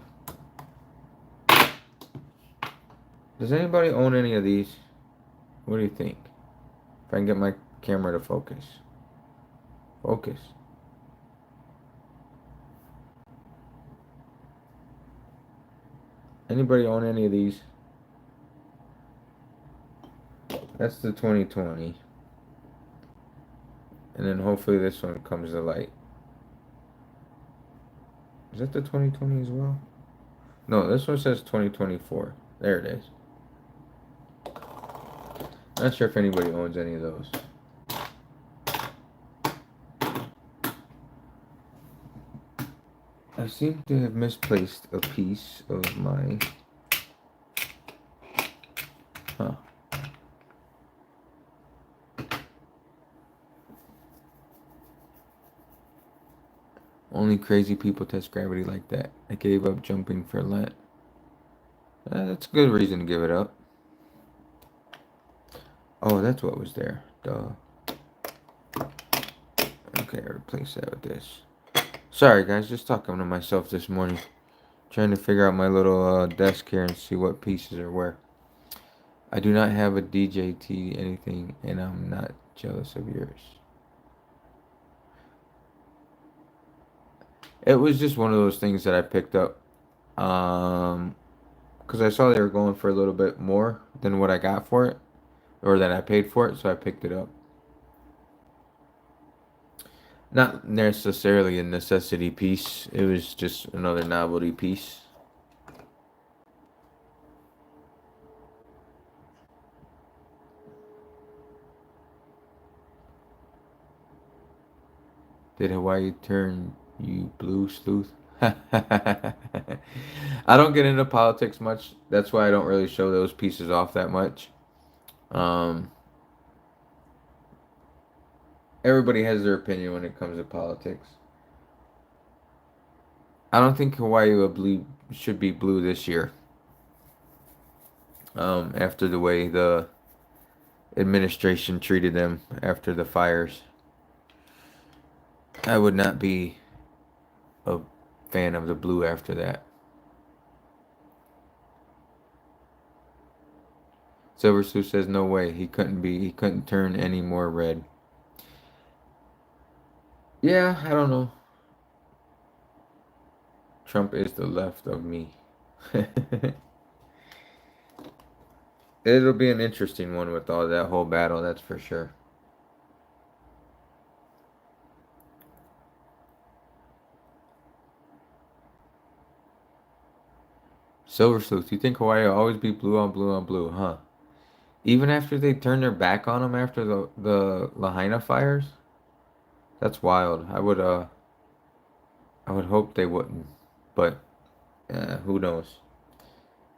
Does anybody own any of these? What do you think? If I can get my camera to focus. Focus. Anybody own any of these? That's the 2020. And then hopefully this one comes to light. Is that the 2020 as well? No, this one says 2024. There it is. Not sure if anybody owns any of those. I seem to have misplaced a piece of my... Huh. Only crazy people test gravity like that. I gave up jumping for Lent. That's a good reason to give it up. Oh, that's what was there. Duh. Okay, replace that with this. Sorry, guys, just talking to myself this morning. Trying to figure out my little desk here and see what pieces are where. I do not have a DJT anything, and I'm not jealous of yours. It was just one of those things that I picked up. Because I saw they were going for a little bit more than what I got for it, or that I paid for it, so I picked it up. Not necessarily a necessity piece, it was just another novelty piece. Did Hawaii turn you blue, sleuth? I don't get into politics much. That's why I don't really show those pieces off that much. Um, Everybody has their opinion when it comes to politics. I don't think Hawaii should be blue this year. After the way the administration treated them after the fires, I would not be a fan of the blue after that. Silver Sue says no way. He couldn't turn any more red. Yeah, I don't know. Trump is the left of me. It'll be an interesting one with all that whole battle, that's for sure. Silver Sleuth, you think Hawaii will always be blue on blue on blue, huh? Even after they turned their back on them after the Lahaina fires? That's wild. I would hope they wouldn't, but who knows?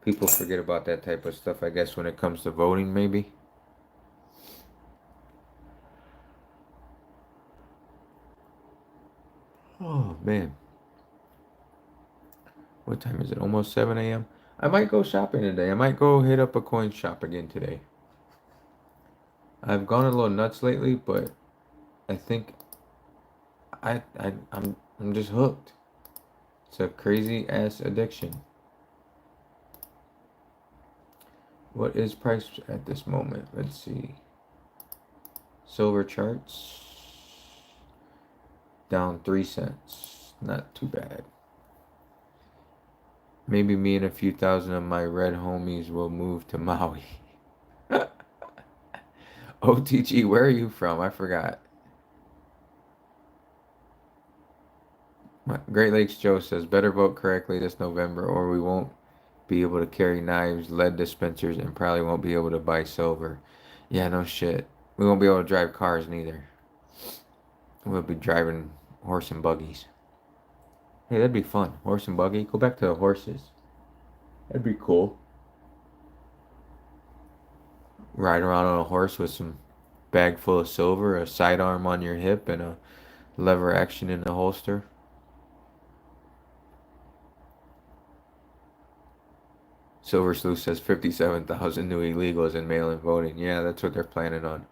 People forget about that type of stuff, I guess, when it comes to voting, maybe. Oh, man. What time is it? Almost 7 a.m.? I might go shopping today. I might go hit up a coin shop again today. I've gone a little nuts lately, but I think I'm just hooked. It's a crazy ass addiction. What is price at this moment? Let's see. Silver charts down 3 cents. Not too bad. Maybe me and a few thousand of my red homies will move to Maui. OTG, where are you from? I forgot. Great Lakes Joe says, better vote correctly this November or we won't be able to carry knives, lead dispensers, and probably won't be able to buy silver. Yeah, no shit. We won't be able to drive cars neither. We'll be driving horse and buggies. Hey, that'd be fun. Horse and buggy. Go back to the horses. That'd be cool. Ride around on a horse with some bag full of silver, a sidearm on your hip, and a lever action in the holster. Silver Sleuth says 57,000 new illegals in mail-in voting. Yeah, that's what they're planning on.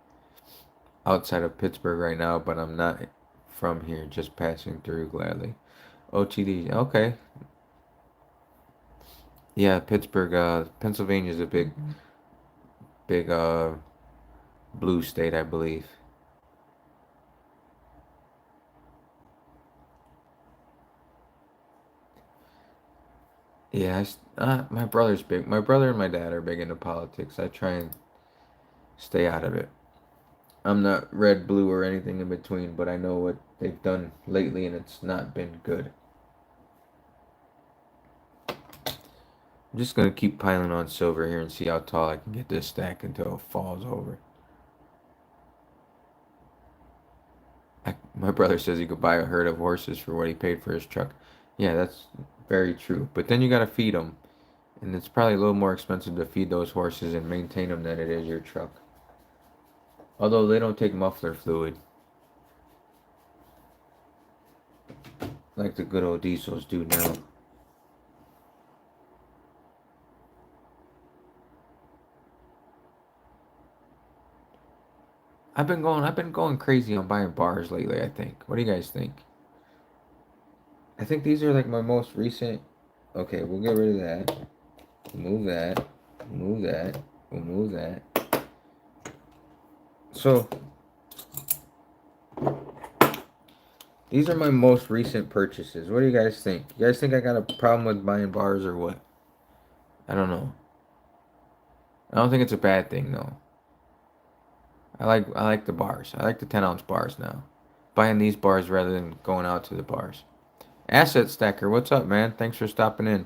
Outside of Pittsburgh right now, but I'm not from here, just passing through gladly. OTD, okay. Yeah, Pittsburgh, Pennsylvania is a big blue state, I believe. Yeah, my brother's big. My brother and my dad are big into politics. I try and stay out of it. I'm not red, blue, or anything in between, but I know what they've done lately, and it's not been good. I'm just gonna keep piling on silver here and see how tall I can get this stack until it falls over. My brother says he could buy a herd of horses for what he paid for his truck. Yeah, that's very true. But then you gotta feed them, and it's probably a little more expensive to feed those horses and maintain them than it is your truck. Although they don't take muffler fluid. like the good old diesels do now. I've been going crazy on buying bars lately, I think. What do you guys think? I think these are like my most recent. Okay, we'll get rid of that. Move that. Move that. We'll move that. So these are my most recent purchases. What do you guys think? You guys think I got a problem with buying bars or what? I don't know. I don't think it's a bad thing though. I like the bars. I like the 10-ounce bars now. Buying these bars rather than going out to the bars. Asset Stacker, what's up, man? Thanks for stopping in.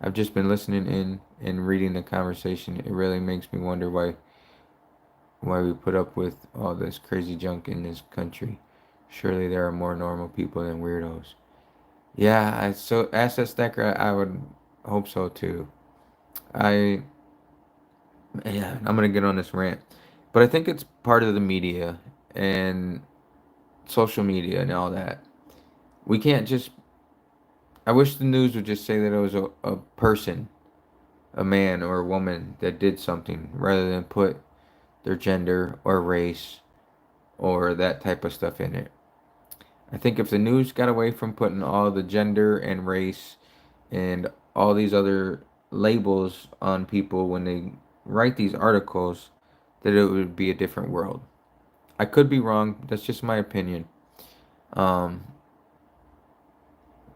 I've just been listening in and reading the conversation. It really makes me wonder why we put up with all this crazy junk in this country. Surely there are more normal people than weirdos. Yeah, so Asset Stacker, I would hope so too. I Yeah, I'm gonna get on this rant, but I think it's part of the media and social media and all that. We can't just. I wish the news would just say that it was a person, a man or a woman that did something, rather than put their gender or race or that type of stuff in it. I think if the news got away from putting all the gender and race and all these other labels on people when they write these articles, that it would be a different world. I could be wrong. That's just my opinion. Um,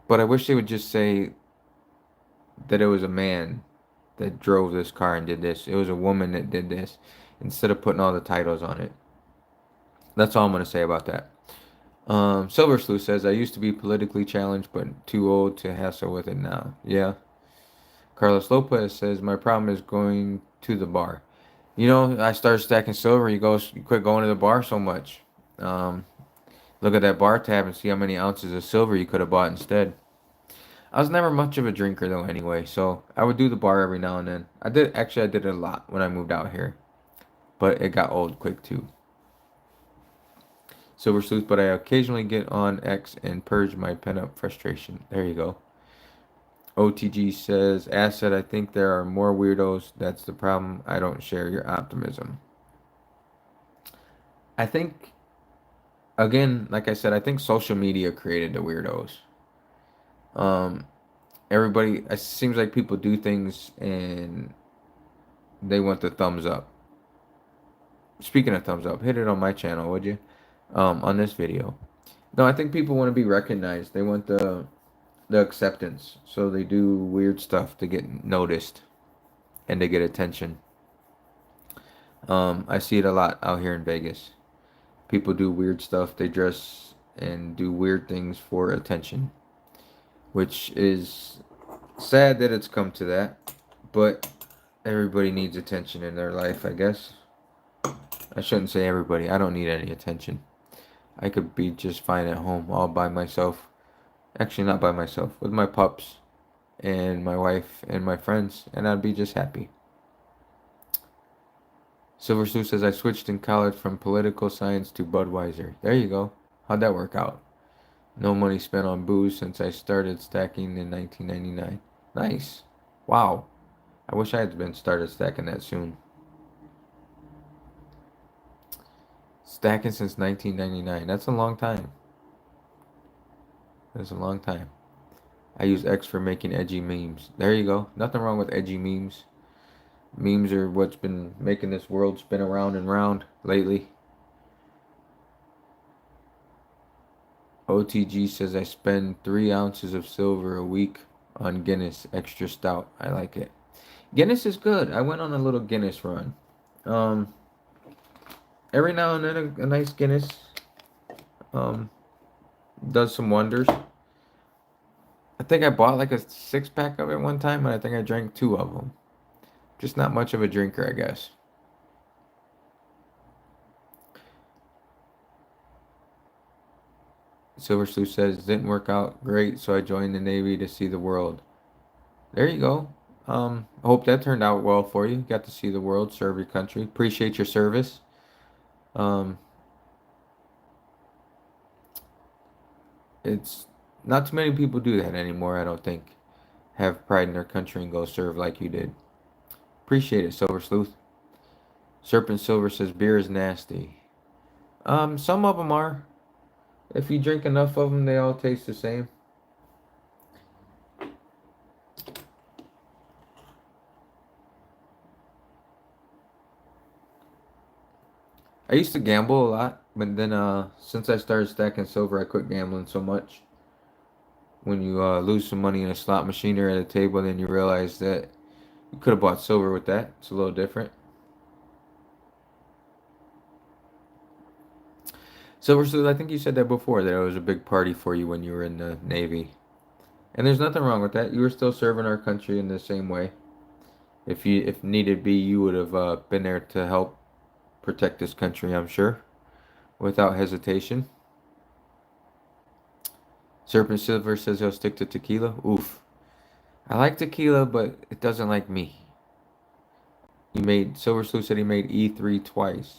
but I wish they would just say that it was a man that drove this car and did this. It was a woman that did this, instead of putting all the titles on it. That's all I'm gonna say about that. Silver Sleuth says I used to be politically challenged, but too old to hassle with it now. Yeah. Carlos Lopez says my problem is going to the bar. You know, I started stacking silver. You quit going to the bar so much. Um, Look at that bar tab and see how many ounces of silver you could have bought instead. I was never much of a drinker though anyway, so I would do the bar every now and then. I did it a lot when I moved out here, but it got old quick too. Silver Sleuth, but I occasionally get on X and purge my pent up frustration. There you go. OTG says, Asset, I think there are more weirdos. That's the problem. I don't share your optimism. I think, again, like I said, I think social media created the weirdos. Um, Everybody, it seems like people do things and they want the thumbs up. Speaking of thumbs up, hit it on my channel, would you? On this video. No, I think people want to be recognized. They want the acceptance, so they do weird stuff to get noticed and to get attention. I see it a lot out here in Vegas. People do weird stuff. They dress and do weird things for attention, which is sad that it's come to that. But everybody needs attention in their life, I guess. I shouldn't say everybody. I don't need any attention. I could be just fine at home all by myself. Actually, not by myself, with my pups and my wife and my friends, and I'd be just happy. Silver Sue says I switched in college from political science to Budweiser. There you go. How'd that work out? No money spent on booze since I started stacking in 1999. Nice. Wow. I wish I had been started stacking that soon. Stacking since 1999. That's a long time. That's a long time. I use X for making edgy memes. There you go. Nothing wrong with edgy memes. Memes are what's been making this world spin around and round lately. OTG says I spend 3 ounces of silver a week on Guinness extra stout. I like it. Guinness is good. I went on a little Guinness run. Um, every now and then a nice Guinness um, does some wonders. I think I bought like a 6-pack of it one time, and I think I drank 2 of them. Just not much of a drinker, I guess. Silver Sleuth says didn't work out great, so I joined the Navy to see the world. There you go. I hope that turned out well for you. Got to see the world, serve your country. Appreciate your service. Um, it's Not too many people do that anymore, I don't think. Have pride in their country and go serve like you did. Appreciate it, Silver Sleuth. Serpent Silver says beer is nasty. Some of them are. If you drink enough of them, they all taste the same. I used to gamble a lot, but then since I started stacking silver, I quit gambling so much. When you lose some money in a slot machine or at a table, then you realize that you could have bought silver with that. It's a little different. Silver Sleuth, I think you said that before, that it was a big party for you when you were in the Navy. And there's nothing wrong with that. You were still serving our country in the same way. If needed be, you would have been there to help protect this country, I'm sure, without hesitation. Serpent Silver says he'll stick to tequila. Oof. I like tequila, but it doesn't like me. He made Silver Sleuth said he made E3 twice.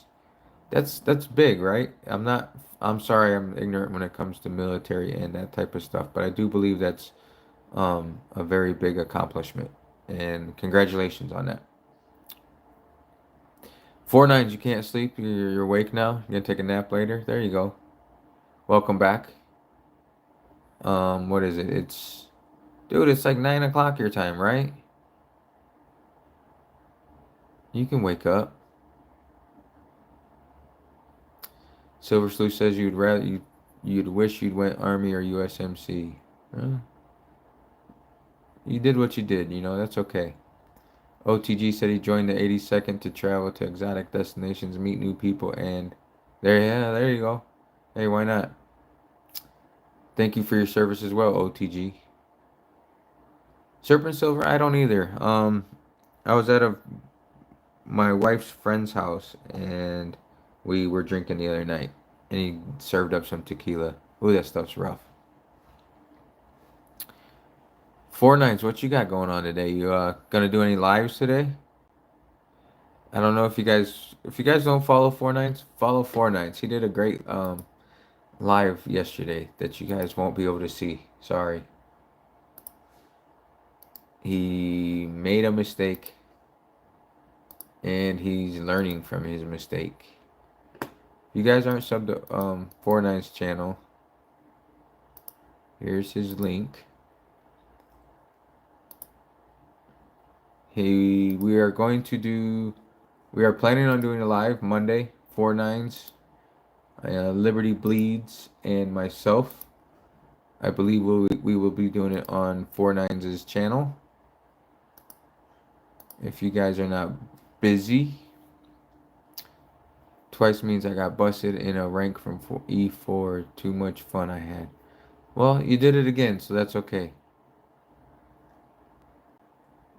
That's big, right? I'm sorry I'm ignorant when it comes to military and that type of stuff, but I do believe that's a very big accomplishment. And congratulations on that. 4 9s, you can't sleep. You're awake now. You're gonna take a nap later. There you go. Welcome back. What is it? Dude, it's like 9 o'clock your time, right? You can wake up. Silver Sleuth says you'd wish you'd went Army or USMC. Huh? You did what you did. That's okay. OTG said he joined the 82nd to travel to exotic destinations, meet new people, and there you go. Hey, why not? Thank you for your service as well, OTG. Serpent Silver, I don't either. I was at my wife's friend's house, and we were drinking the other night, and he served up some tequila. Ooh, that stuff's rough. 4 9s, what you got going on today? You gonna do any lives today? I don't know if you guys don't follow 4 9s, follow 4 9s. He did a great live yesterday that you guys won't be able to see. Sorry. He made a mistake and he's learning from his mistake. If you guys aren't subbed to 4 9's channel, here's his link. We are planning on doing a live Monday, 4 9s, Liberty Bleeds, and myself. I believe we will be doing it on 4 9's channel. If you guys are not busy. Twice means I got busted in a rank from E4. Too much fun I had. Well, you did it again, so that's okay.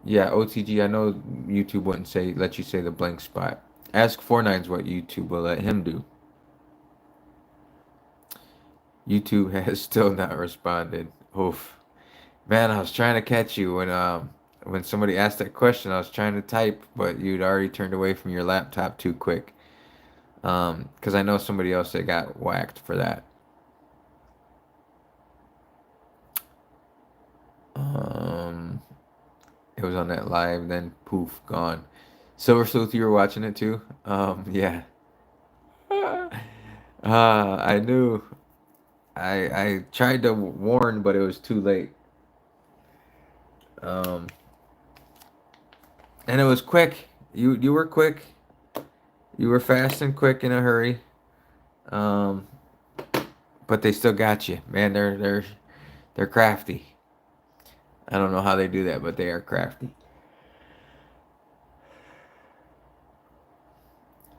Yeah, OTG, I know YouTube wouldn't let you say the blank spot. Ask 4 9s what YouTube will let him do. YouTube has still not responded. Oof. Man, I was trying to catch you when somebody asked that question. I was trying to type, but you'd already turned away from your laptop too quick. Because I know somebody else that got whacked for that. It was on that live, then poof, gone. Silver Sleuth, you were watching it too? Yeah. I knew. I tried to warn, but it was too late. And it was quick. You were quick. You were fast and quick in a hurry. But they still got you, man. They're crafty. I don't know how they do that, but they are crafty.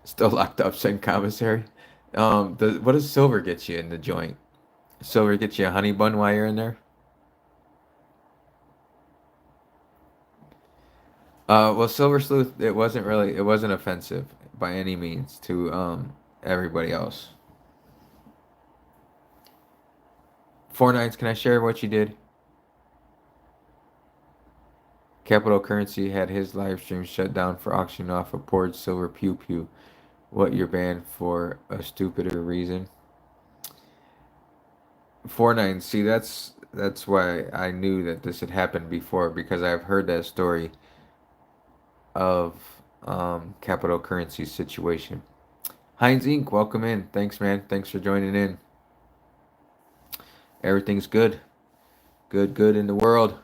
Still locked up, send commissary. What does silver get you in the joint? Silver gets you a honey bun while you're in there. Well, Silver Sleuth, it wasn't offensive by any means to everybody else. 4 9s, can I share what you did? Capital Currency had his live stream shut down for auctioning off a poured silver pew pew. What, you're banned for a stupider reason? 4 9s, see, that's why I knew that this had happened before, because I've heard that story of Capital Currency's situation. Heinz Inc., welcome in. Thanks, man. Thanks for joining in. Everything's good. Good in the world.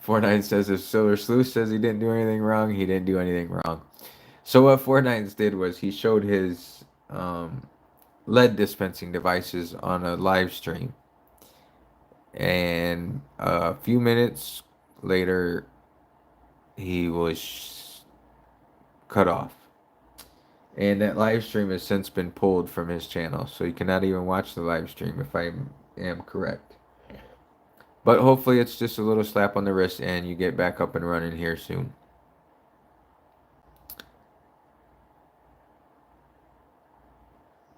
Fortnite says if Silver Sleuth says he didn't do anything wrong, he didn't do anything wrong. So what Fortnite did was he showed his lead dispensing devices on a live stream. And a few minutes later, he was cut off. And that live stream has since been pulled from his channel. So you cannot even watch the live stream if I am correct. But hopefully it's just a little slap on the wrist and you get back up and running here soon.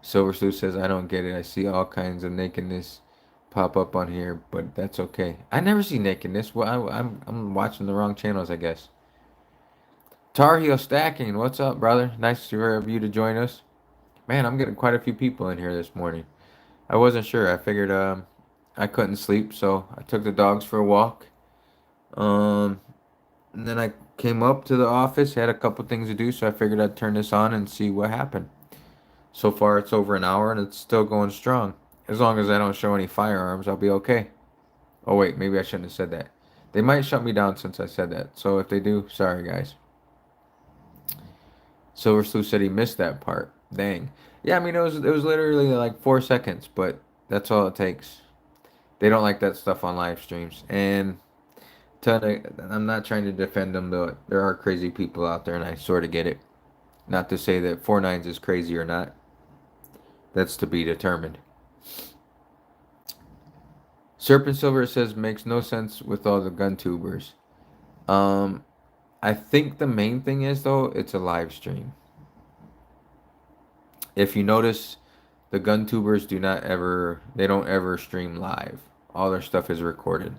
Silver Sleuth says, I don't get it. I see all kinds of nakedness pop up on here, but that's okay. I never see nakedness. Well, I'm watching the wrong channels, I guess. Tar Heel Stacking, what's up, brother? Nice for you to join us. Man, I'm getting quite a few people in here this morning. I wasn't sure. I figured I couldn't sleep, so I took the dogs for a walk. And then I came up to the office, had a couple things to do, so I figured I'd turn this on and see what happened. So far, it's over an hour and it's still going strong. As long as I don't show any firearms, I'll be okay. Oh, wait, maybe I shouldn't have said that. They might shut me down since I said that. So if they do, sorry, guys. Silver Sleuth said he missed that part. Dang. Yeah, I mean, it was literally like 4 seconds, but that's all it takes. They don't like that stuff on live streams. And I'm not trying to defend them, but there are crazy people out there, and I sort of get it. Not to say that 4-9s is crazy or not. That's to be determined. Serpent Silver says makes no sense with all the gun tubers. I think the main thing is though, it's a live stream. If you notice, the gun tubers don't ever stream live. All their stuff is recorded.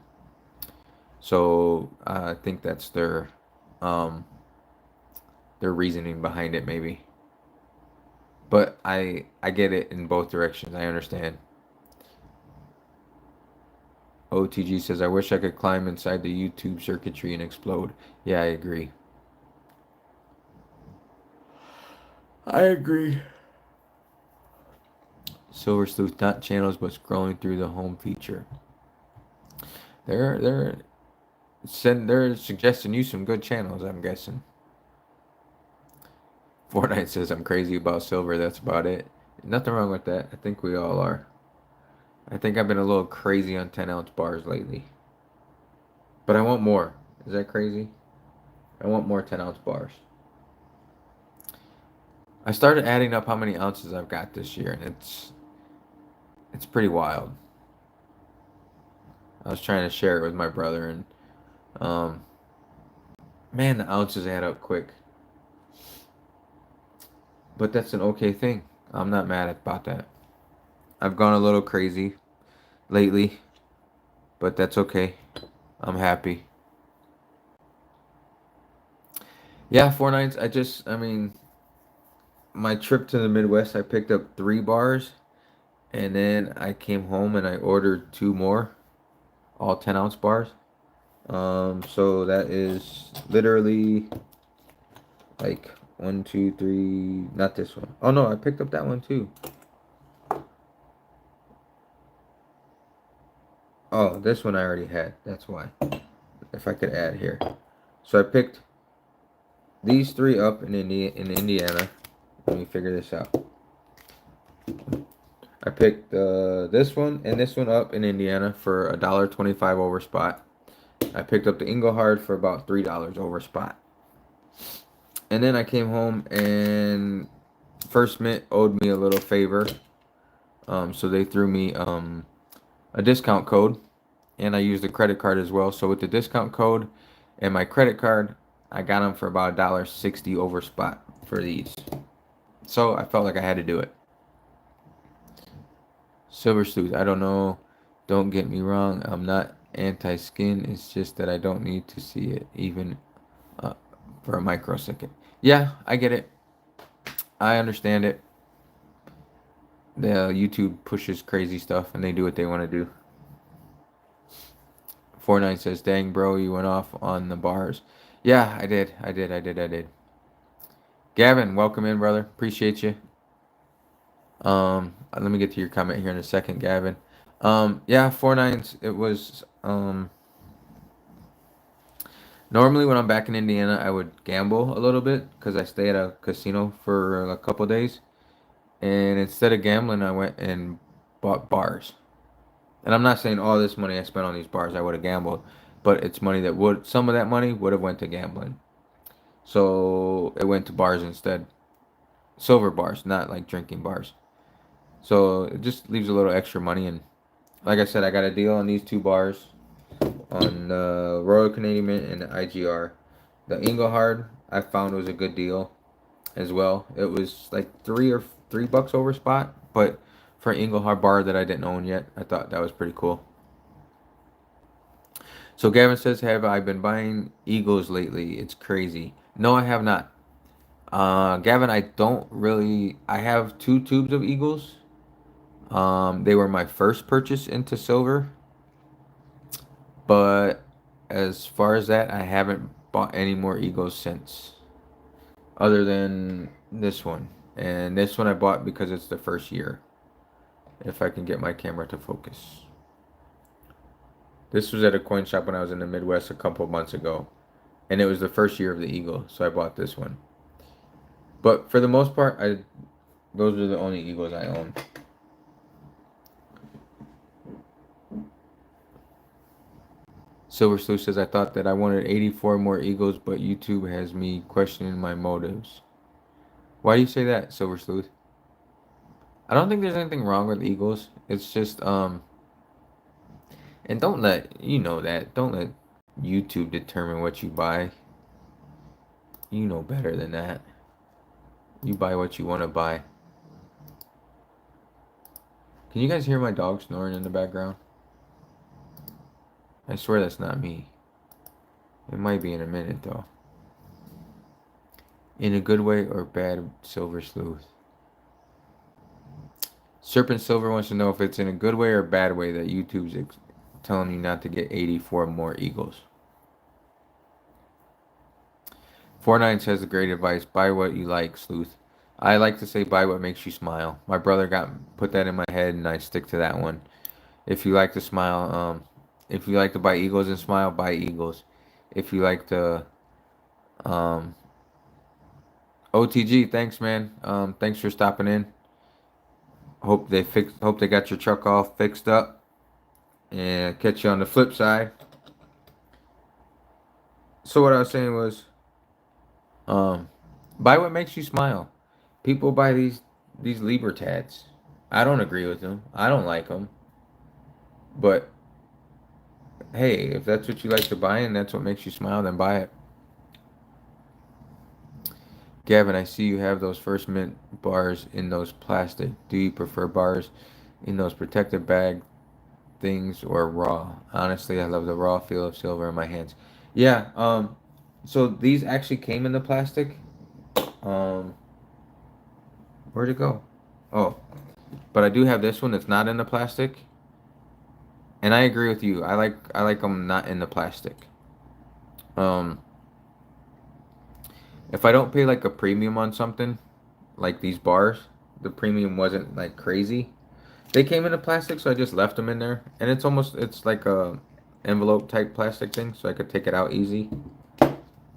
So I think that's their reasoning behind it, maybe. But I get it in both directions. I understand. OTG says, I wish I could climb inside the YouTube circuitry and explode. Yeah, I agree. I agree. Silver Sleuth, not channels, but scrolling through the home feature. They're suggesting you some good channels, I'm guessing. Fortnite says I'm crazy about silver. That's about it. Nothing wrong with that. I think we all are. I think I've been a little crazy on 10-ounce bars lately. But I want more. Is that crazy? I want more 10-ounce bars. I started adding up how many ounces I've got this year, and it's pretty wild. I was trying to share it with my brother, and man, the ounces add up quick. But that's an okay thing. I'm not mad about that. I've gone a little crazy lately, but that's okay. I'm happy. Yeah, 4-9s. I mean, my trip to the Midwest, I picked up 3 bars, and then I came home and I ordered 2 more, all 10-ounce bars. So that is literally like 1, 2, 3. Not this one. Oh no, I picked up that one too. Oh, this one I already had. That's why. If I could add here. So I picked these 3 up in Indiana. Let me figure this out. I picked this one and this one up in Indiana for $1.25 over spot. I picked up the Engelhard for about $3 over spot. And then I came home and First Mint owed me a little favor. So they threw me a discount code, and I used a credit card as well. So with the discount code and my credit card, I got them for about $1.60 over spot for these. So I felt like I had to do it. Silver Sleuth, I don't know. Don't get me wrong. I'm not anti-skin. It's just that I don't need to see it even for a microsecond. Yeah, I get it. I understand it. YouTube pushes crazy stuff and they do what they want to do. 49 says, "Dang, bro, you went off on the bars." Yeah, I did. Gavin, welcome in, brother. Appreciate you. Let me get to your comment here in a second, Gavin. Yeah, 49s. It was normally when I'm back in Indiana, I would gamble a little bit because I stay at a casino for a couple days. And instead of gambling, I went and bought bars. And I'm not saying all this money I spent on these bars I would have gambled, but it's money that would some of that money would have went to gambling. So it went to bars instead. Silver bars, not like drinking bars. So it just leaves a little extra money. And like I said, I got a deal on these two bars on the Royal Canadian Mint and the IGR. The Engelhard I found was a good deal as well. It was like $3 over spot, but for an Engelhard bar that I didn't own yet, I thought that was pretty cool. So Gavin says, "Have I been buying Eagles lately? It's crazy." No, I have not. Gavin, I don't really. I have 2 tubes of Eagles. They were my first purchase into silver, but as far as that, I haven't bought any more Eagles since, other than this one. And this one I bought because it's the first year. If I can get my camera to focus. This was at a coin shop when I was in the Midwest a couple of months ago, and it was the first year of the Eagle, so I bought this one. But for the most part, those are the only Eagles I own. Silver Sleuth says, "I thought that I wanted 84 more Eagles, but YouTube has me questioning my motives." Why do you say that, Silver Sleuth? I don't think there's anything wrong with Eagles. It's just, and don't let YouTube determine what you buy. You know better than that. You buy what you want to buy. Can you guys hear my dog snoring in the background? I swear that's not me. It might be in a minute, though. In a good way or bad, Silver Sleuth? Serpent Silver wants to know if it's in a good way or bad way that YouTube's telling you not to get 84 more Eagles. 49 says the great advice: buy what you like, Sleuth. I like to say buy what makes you smile. My brother put that in my head, and I stick to that one. If you like to smile, if you like to buy Eagles and smile, buy Eagles. If you like to, OTG, thanks, man. Thanks for stopping in. Hope they got your truck all fixed up, and catch you on the flip side. So what I was saying was, buy what makes you smile. People buy these Libertads. I don't agree with them. I don't like them. But hey, if that's what you like to buy and that's what makes you smile, then buy it. Gavin, I see you have those First Mint bars in those plastic. Do you prefer bars in those protective bag things or raw? Honestly, I love the raw feel of silver in my hands. Yeah, so these actually came in the plastic. Um, where'd it go? Oh, but I do have this one that's not in the plastic. And I agree with you. I like them not in the plastic. Um, if I don't pay like a premium on something, like these bars, the premium wasn't like crazy. They came in a plastic, so I just left them in there, and it's like a envelope type plastic thing, so I could take it out easy.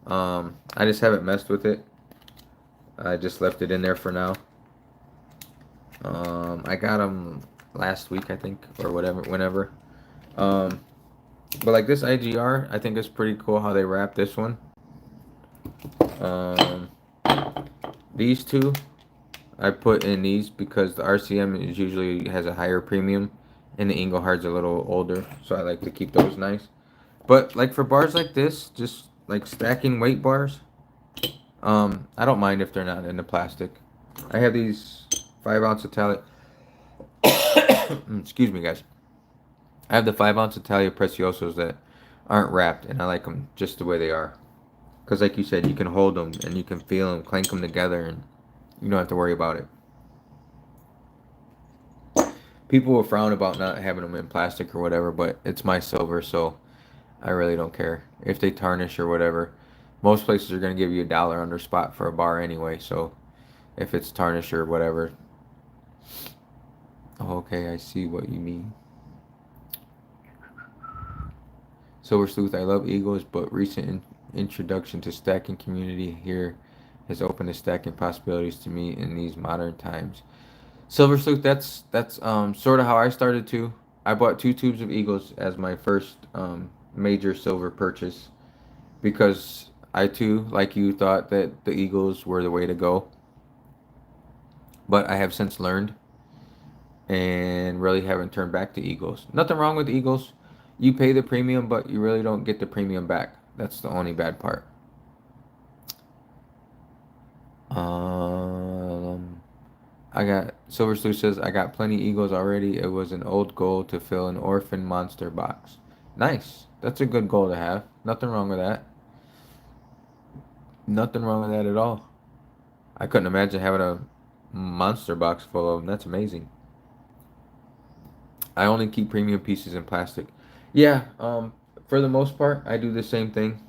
I just haven't messed with it. I just left it in there for now. I got them last week, I think, or whatever, whenever. But like this IGR, I think it's pretty cool how they wrap this one. These two, I put in these because the RCM is usually has a higher premium, and the Engelhard's a little older, so I like to keep those nice. But like for bars like this, just like stacking weight bars, I don't mind if they're not in the plastic. I have these 5-ounce Italia. Excuse me, guys. I have the 5-ounce Italia Preciosos that aren't wrapped, and I like them just the way they are. Because like you said, you can hold them, and you can feel them, clank them together, and you don't have to worry about it. People will frown about not having them in plastic or whatever, but it's my silver, so I really don't care if they tarnish or whatever. Most places are gonna give you $1 under spot for a bar anyway, so if it's tarnished or whatever. Okay, I see what you mean. Silver Sleuth, I love Eagles, but recent introduction to stacking community here has opened the stacking possibilities to me in these modern times. Silver Sleuth, that's sort of how I started too. I bought 2 tubes of Eagles as my first major silver purchase because I too, like you, thought that the Eagles were the way to go. But I have since learned and really haven't turned back to Eagles. Nothing wrong with Eagles. You pay the premium, but you really don't get the premium back. That's the only bad part. Um, I got Silver Sleuth says I got plenty Eagles already. It was an old goal to fill an orphan monster box. Nice. That's a good goal to have. Nothing wrong with that. Nothing wrong with that at all. I couldn't imagine having a monster box full of them. That's amazing. I only keep premium pieces in plastic. Yeah, for the most part, I do the same thing.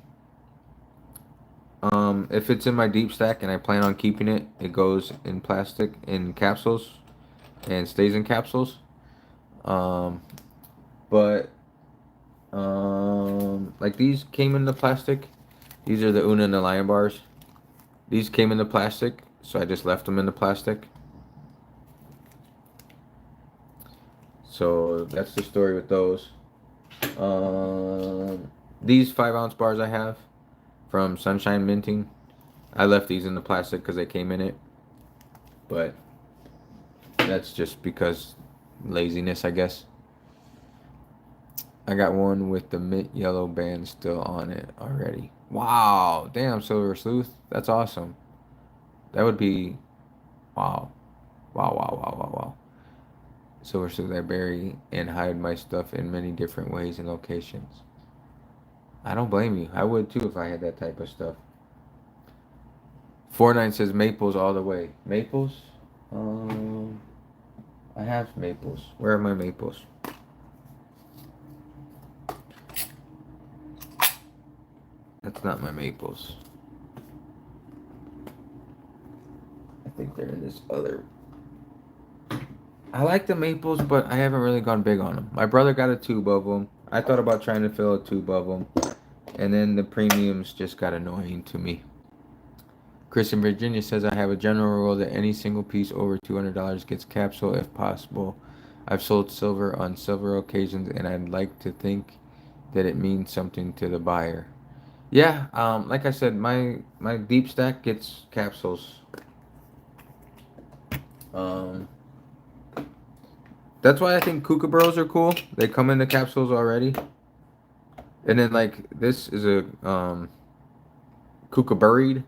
If it's in my deep stack and I plan on keeping it, it goes in plastic in capsules and stays in capsules. Um, but like these came in the plastic. These are the Una and the Lion bars. These came in the plastic, so I just left them in the plastic. So that's the story with those. These 5 ounce bars I have from Sunshine Minting, I left these in the plastic because they came in it. But that's just because laziness, I guess. I got one with the mint yellow band still on it already. Wow. Damn, Silver Sleuth. That's awesome. That would be. Wow. Wow, wow, wow, wow, wow. Silver Sleuth, I bury and hide my stuff in many different ways and locations. I don't blame you. I would too if I had that type of stuff. 49 says maples all the way. Maples? Um, I have maples. Where are my maples? That's not my maples. I think they're in this other. I like the maples, but I haven't really gone big on them. My brother got a tube of them. I thought about trying to fill a tube of them. And then the premiums just got annoying to me. Chris in Virginia says I have a general rule that any single piece over $200 gets capsule if possible. I've sold silver on several occasions, and I'd like to think that it means something to the buyer. Yeah, like I said, my deep stack gets capsules. Um, that's why I think kookaburras are cool. They come in the capsules already. And then like this is a kookaburried,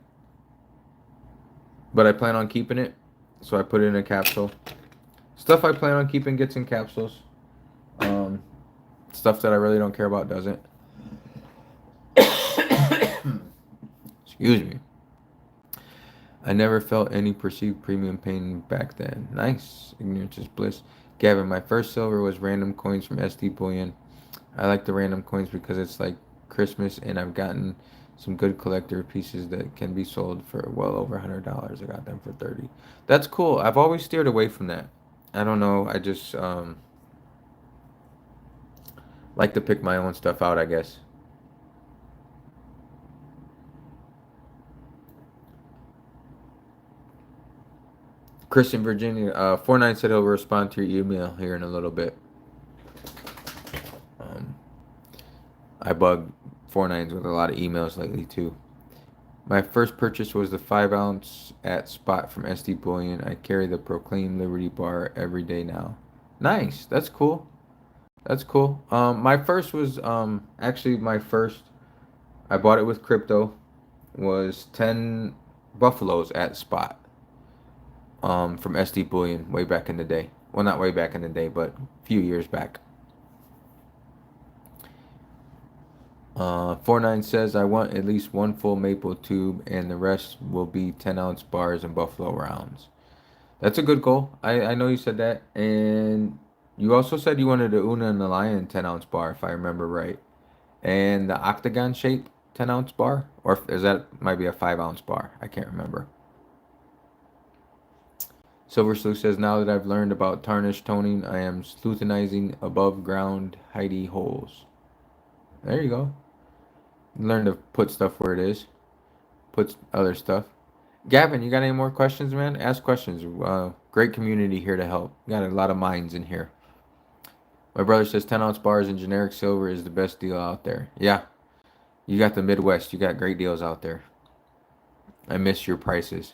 but I plan on keeping it, so I put it in a capsule. Stuff I plan on keeping gets in capsules. Um, Stuff that I really don't care about doesn't. Excuse me. I never felt any perceived premium pain back then. Nice. Ignorance is bliss. Gavin, my first silver was random coins from SD Bullion. I like the random coins because it's like Christmas, and I've gotten some good collector pieces that can be sold for well over $100. I got them for 30. That's cool. I've always steered away from that. I don't know. I just like to pick my own stuff out, I guess. Christian Virginia, 49 said he'll respond to your email here in a little bit. Um, I bug 49s with a lot of emails lately too. My first purchase was the 5 ounce at spot from SD Bullion. I carry the Proclaim Liberty bar every day now. Nice. That's cool. That's cool. My first was actually my first. I bought it with crypto. Was 10 buffaloes at spot. From SD Bullion way back in the day. Well, not way back in the day, but a few years back. 49 says I want at least one full maple tube, and the rest will be 10 ounce bars and buffalo rounds. That's a good goal. I know you said that, and You also said you wanted the Una and the Lion 10-ounce bar, if I remember right. And the octagon shape 10-ounce bar? Or is that might be a 5-ounce bar? I can't remember. Silver Sleuth says, now that I've learned about tarnish toning, I am sleuthenizing above ground hidey holes. There you go. Learn to put stuff where it is. Put other stuff. Gavin, you got any more questions, man? Ask questions. Great community here to help. Got a lot of minds in here. My brother says 10-ounce bars and generic silver is the best deal out there. Yeah, you got the Midwest. You got great deals out there. I miss your prices.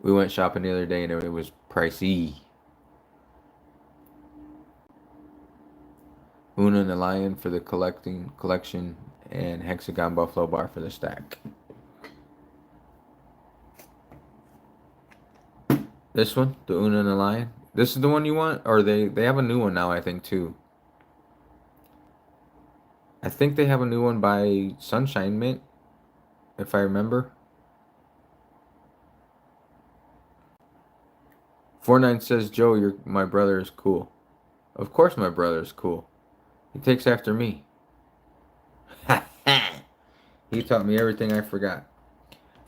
We went shopping the other day and it was pricey. Una and the Lion for the collection and Hexagon Buffalo Bar for the stack. This one, the Una and the Lion. This is the one you want, or they have a new one now, I think too. I think they have a new one by Sunshine Mint, if I remember. 49 says, Joe, my brother is cool. Of course my brother is cool. He takes after me. He taught me everything I forgot.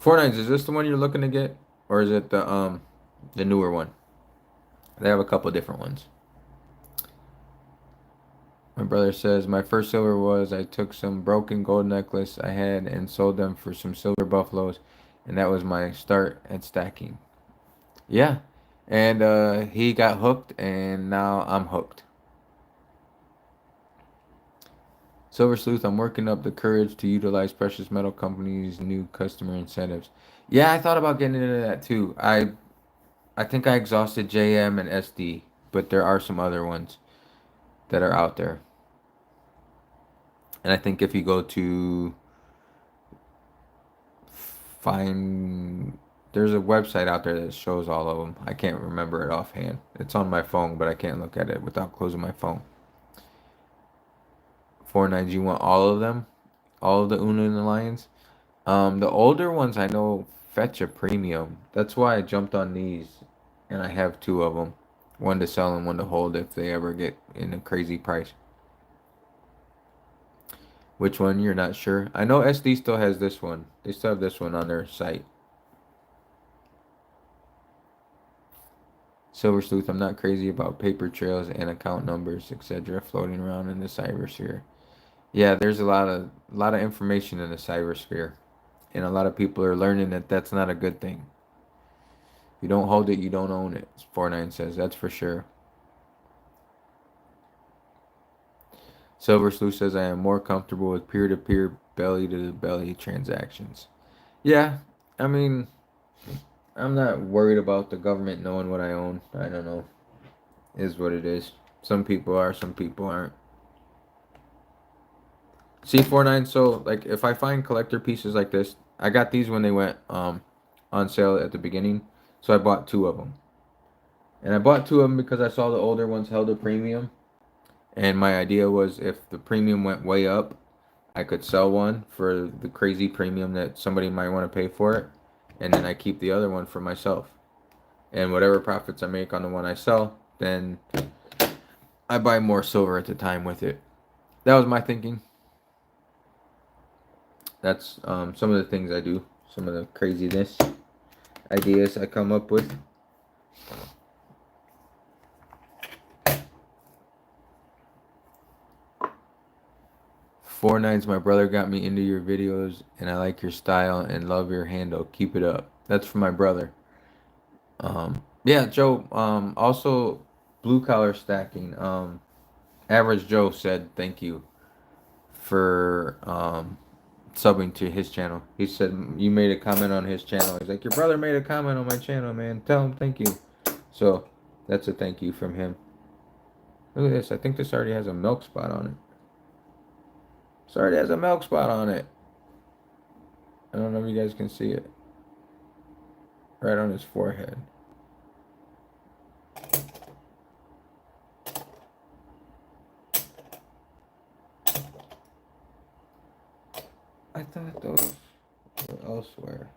49s, is this the one you're looking to get? Or is it the newer one? They have a couple different ones. My brother says, my first silver was I took some broken gold necklace I had and sold them for some silver buffaloes, and that was my start at stacking. Yeah, and he got hooked, and now I'm hooked. Silver Sleuth, I'm working up the courage to utilize precious metal companies' new customer incentives. Yeah, I thought about getting into that too. I think I exhausted JM and SD, but there are some other ones that are out there. And I think if you go to find, there's a website out there that shows all of them. I can't remember it offhand. It's on my phone, but I can't look at it without closing my phone. 49s, you want all of them? All of the Una and the Lions? The older ones I know fetch a premium. That's why I jumped on these, and I have two of them. One to sell and one to hold if they ever get in a crazy price. Which one? You're not sure? I know SD still has this one. They still have this one on their site. Silver Sleuth, I'm not crazy about paper trails and account numbers, etc. floating around in the cybersphere. Yeah, there's a lot of information in the cybersphere. And a lot of people are learning that that's not a good thing. If you don't hold it, you don't own it. 49 says, that's for sure. Silver Sleuth says, I am more comfortable with peer-to-peer, belly-to-belly transactions. Yeah, I mean, I'm not worried about the government knowing what I own. I don't know. It is what it is. Some people are, some people aren't. C49, so like if I find collector pieces like this, I got these when they went on sale at the beginning, so I bought two of them. And I bought two of them because I saw the older ones held a premium. And my idea was if the premium went way up, I could sell one for the crazy premium that somebody might want to pay for it. And then I keep the other one for myself. And whatever profits I make on the one I sell, then I buy more silver at the time with it. That was my thinking. That's some of the things I do. Some of the craziness ideas I come up with. 49's, my brother got me into your videos and I like your style and love your handle. Keep it up. That's for my brother. Yeah, Joe, also blue collar stacking. Average Joe said thank you for subbing to his channel. He said you made a comment on his channel. He's like, your brother made a comment on my channel, man. Tell him thank you. So that's a thank you from him. Look at this. I think this already has a milk spot on it. This already has a milk spot on it. I don't know if you guys can see it. Right on his forehead. I thought those were elsewhere.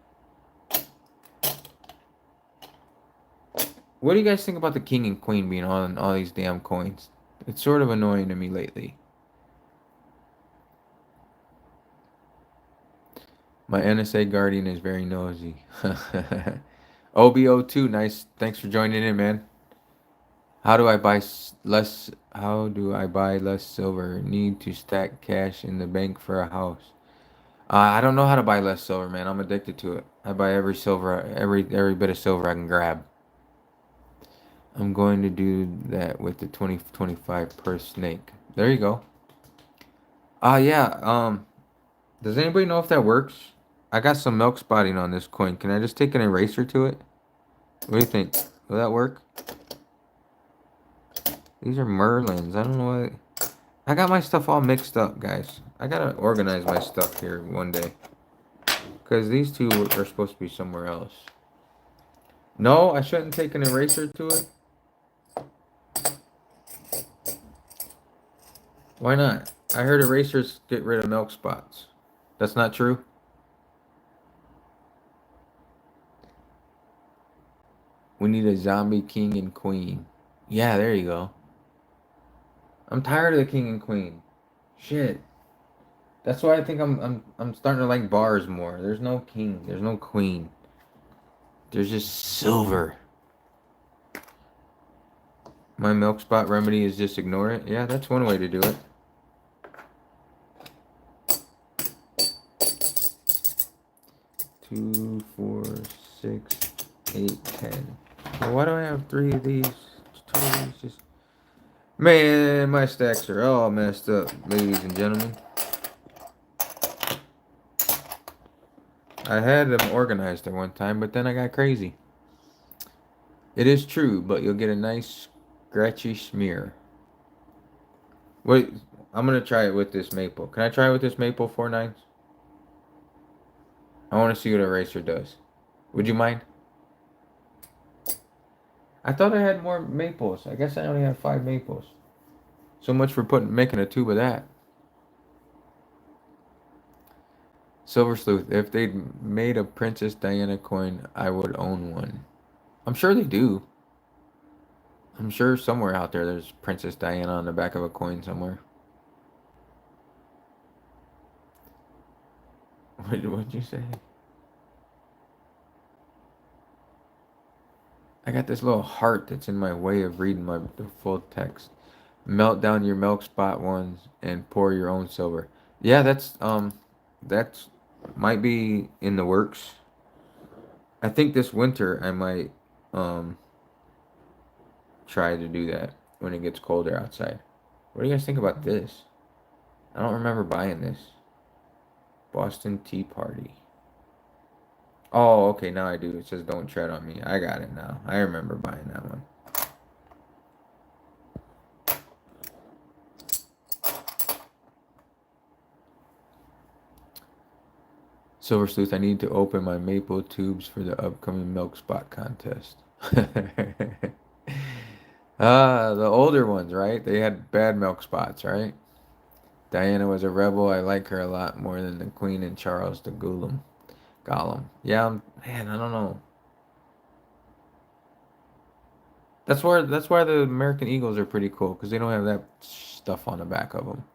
What do you guys think about the king and queen being on all these damn coins? It's sort of annoying to me lately. My NSA guardian is very nosy. OBO2, nice. Thanks for joining in, man. How do I buy less? How do I buy less silver? Need to stack cash in the bank for a house. I don't know how to buy less silver, man. I'm addicted to it. I buy every silver, every bit of silver I can grab. I'm going to do that with the 2025 per snake. There you go. Yeah. Does anybody know if that works? I got some milk spotting on this coin. Can I just take an eraser to it? What do you think? Will that work? These are Merlins. I don't know what. I got my stuff all mixed up, guys. I gotta organize my stuff here one day. Because these two are supposed to be somewhere else. No, I shouldn't take an eraser to it. Why not? I heard erasers get rid of milk spots. That's not true? We need a zombie king and queen. Yeah, there you go. I'm tired of the king and queen. Shit. That's why I think I'm starting to like bars more. There's no king, there's no queen. There's just silver. My milk spot remedy is just ignore it. Yeah, that's one way to do it. Two, 4, 6, 8, 10. Well, why do I have 3 of these? 2 of these just. Man, my stacks are all messed up, ladies and gentlemen. I had them organized at one time, but then I got crazy. It is true, but you'll get a nice scratchy smear. Wait, I'm gonna try it with this maple. Can I try it with this maple 4/9? I want to see what eraser does. Would you mind? I thought I had more maples. I guess I only have 5 maples. So much for making a tube of that. Silver Sleuth. If they'd made a Princess Diana coin, I would own one. I'm sure they do. I'm sure somewhere out there there's Princess Diana on the back of a coin somewhere. What'd you say? I got this little heart that's in my way of reading the full text. Melt down your milk spot ones and pour your own silver. Yeah, that's might be in the works. I think this winter I might um try to do that when it gets colder outside. What do you guys think about this? I don't remember buying this. Boston Tea Party. Oh, okay, now I do. It says don't tread on me. I got it now. I remember buying that one. Silver Sleuth, I need to open my maple tubes for the upcoming milk spot contest. The older ones, right? They had bad milk spots, right? Diana was a rebel. I like her a lot more than the Queen and Charles the Gollum. Yeah, man, I don't know. That's why the American Eagles are pretty cool because they don't have that stuff on the back of them.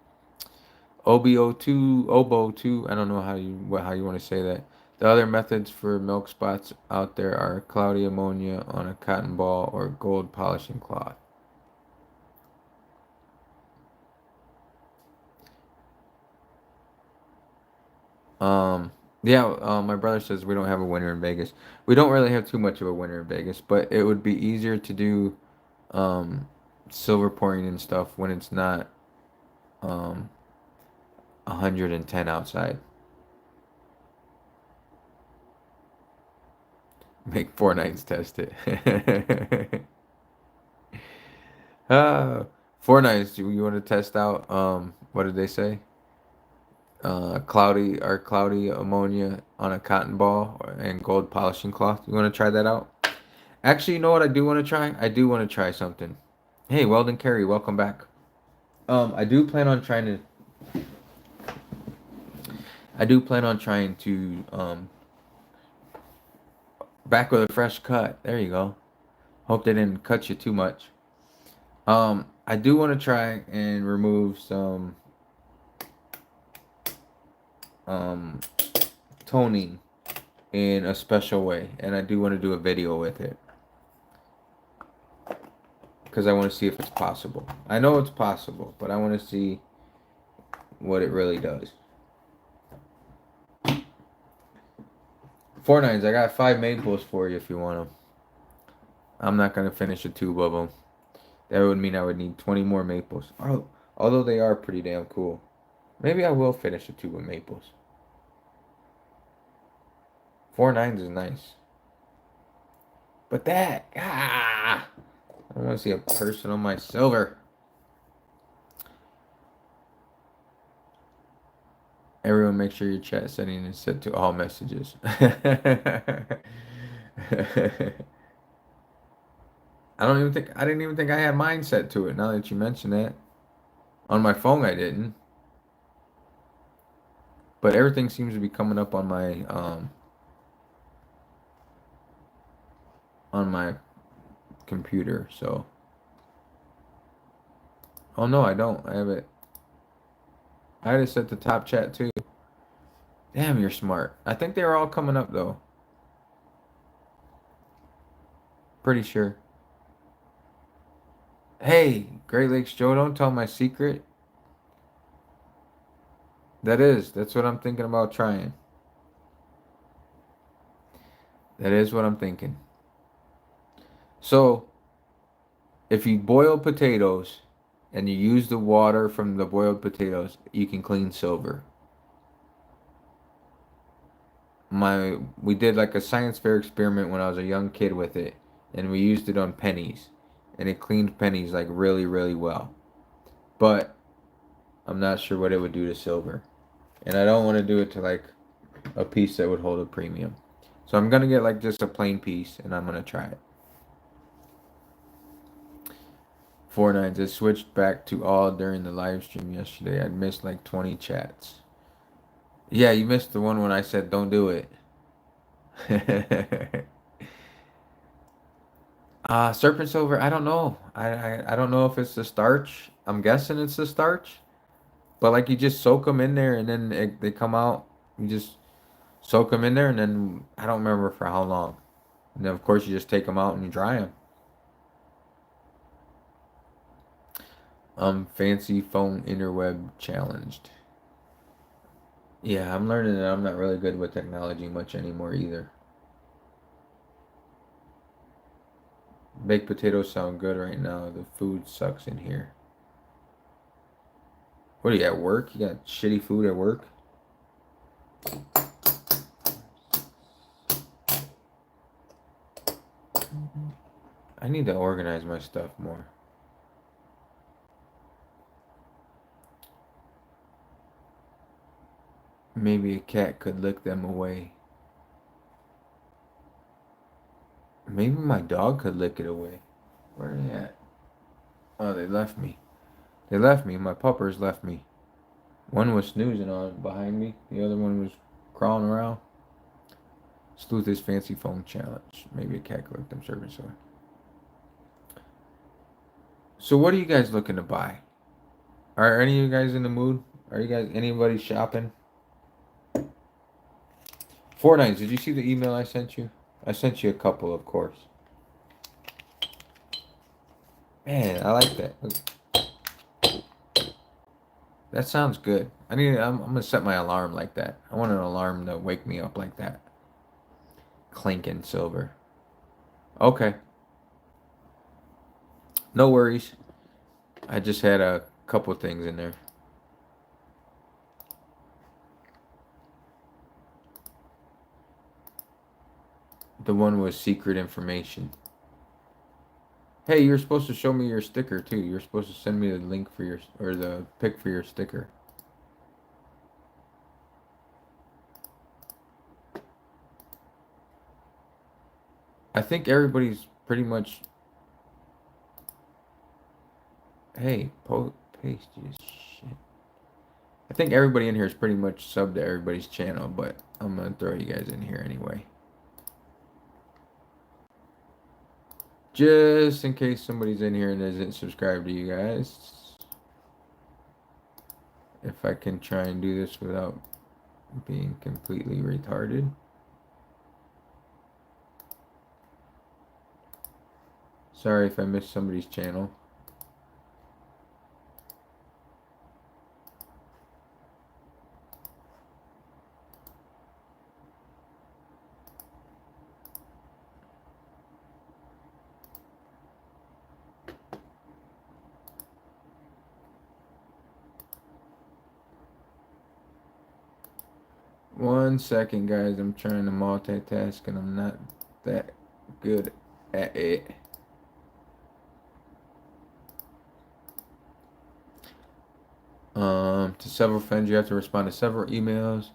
Obo2. I don't know how you want to say that. The other methods for milk spots out there are cloudy ammonia on a cotton ball or gold polishing cloth. Um, yeah, my brother says we don't have a winter in Vegas. We don't really have too much of a winter in Vegas, but it would be easier to do um, silver pouring and stuff when it's not um, 110 outside. Make 4 nights test it. uh, 4 nights. You want to test out? What did they say? Cloudy ammonia on a cotton ball and gold polishing cloth. You want to try that out? Actually, you know what I do want to try? I do want to try something. Hey, Weldon Carey, welcome back. I do plan on trying to. I do plan on trying to back with a fresh cut. There you go. Hope they didn't cut you too much. I do want to try and remove some um toning in a special way, and I do want to do a video with it because I want to see if it's possible. I know it's possible, but I want to see what it really does. 4-9s, I got 5 maples for you if you want them. I'm not gonna finish a tube of them. That would mean I would need 20 more maples. Oh, although they are pretty damn cool. Maybe I will finish a tube of maples. 4-9s is nice. But that, I want to see a person on my silver. Everyone make sure your chat setting is set to all messages. I didn't even think I had mine set to it now that you mention that. On my phone I didn't. But everything seems to be coming up on my computer, so. Oh no, I don't. I have it. I had it set to top chat too. Damn, you're smart. I think they were all coming up though. Pretty sure. Hey, Great Lakes Joe, don't tell my secret. That's what I'm thinking about trying. That is what I'm thinking. So, if you boil potatoes and you use the water from the boiled potatoes, you can clean silver. We did like a science fair experiment when I was a young kid with it, and we used it on pennies, and it cleaned pennies like really, really well. But I'm not sure what it would do to silver, and I don't want to do it to like a piece that would hold a premium. So I'm gonna get like just a plain piece, and I'm gonna try it. 4-9s. It switched back to all during the live stream yesterday. I missed like 20 chats. Yeah, you missed the one when I said don't do it. Serpent silver, I don't know. I don't know if it's the starch. I'm guessing it's the starch. But like you just soak them in there and then they come out. You just soak them in there and then I don't remember for how long. And then of course you just take them out and you dry them. Fancy phone interweb challenged. Yeah, I'm learning that I'm not really good with technology much anymore either. Baked potatoes sound good right now. The food sucks in here. What are you at work? You got shitty food at work? I need to organize my stuff more. Maybe a cat could lick them away. Maybe my dog could lick it away. Where are they at? Oh, they left me. They left me. My puppers left me. One was snoozing on behind me. The other one was crawling around. Sleuth is fancy phone challenge. Maybe a cat could lick them servants away. So what are you guys looking to buy? Are any of you guys in the mood? Are you guys anybody shopping? 4-9s, did you see the email I sent you? I sent you a couple, of course. Man, I like that. That sounds good. I'm gonna set my alarm like that. I want an alarm to wake me up like that. Clinking silver. Okay. No worries. I just had a couple things in there. The one was secret information. Hey, you're supposed to show me your sticker too. You're supposed to send me the link for your, or the pic for your sticker. I think everybody's pretty much. Hey, paste you shit. I think everybody in here is pretty much subbed to everybody's channel, but I'm gonna throw you guys in here anyway. Just in case somebody's in here and isn't subscribed to you guys. If I can try and do this without being completely retarded. Sorry if I missed somebody's channel. One second, guys. I'm trying to multitask and I'm not that good at it. To several friends, you have to respond to several emails.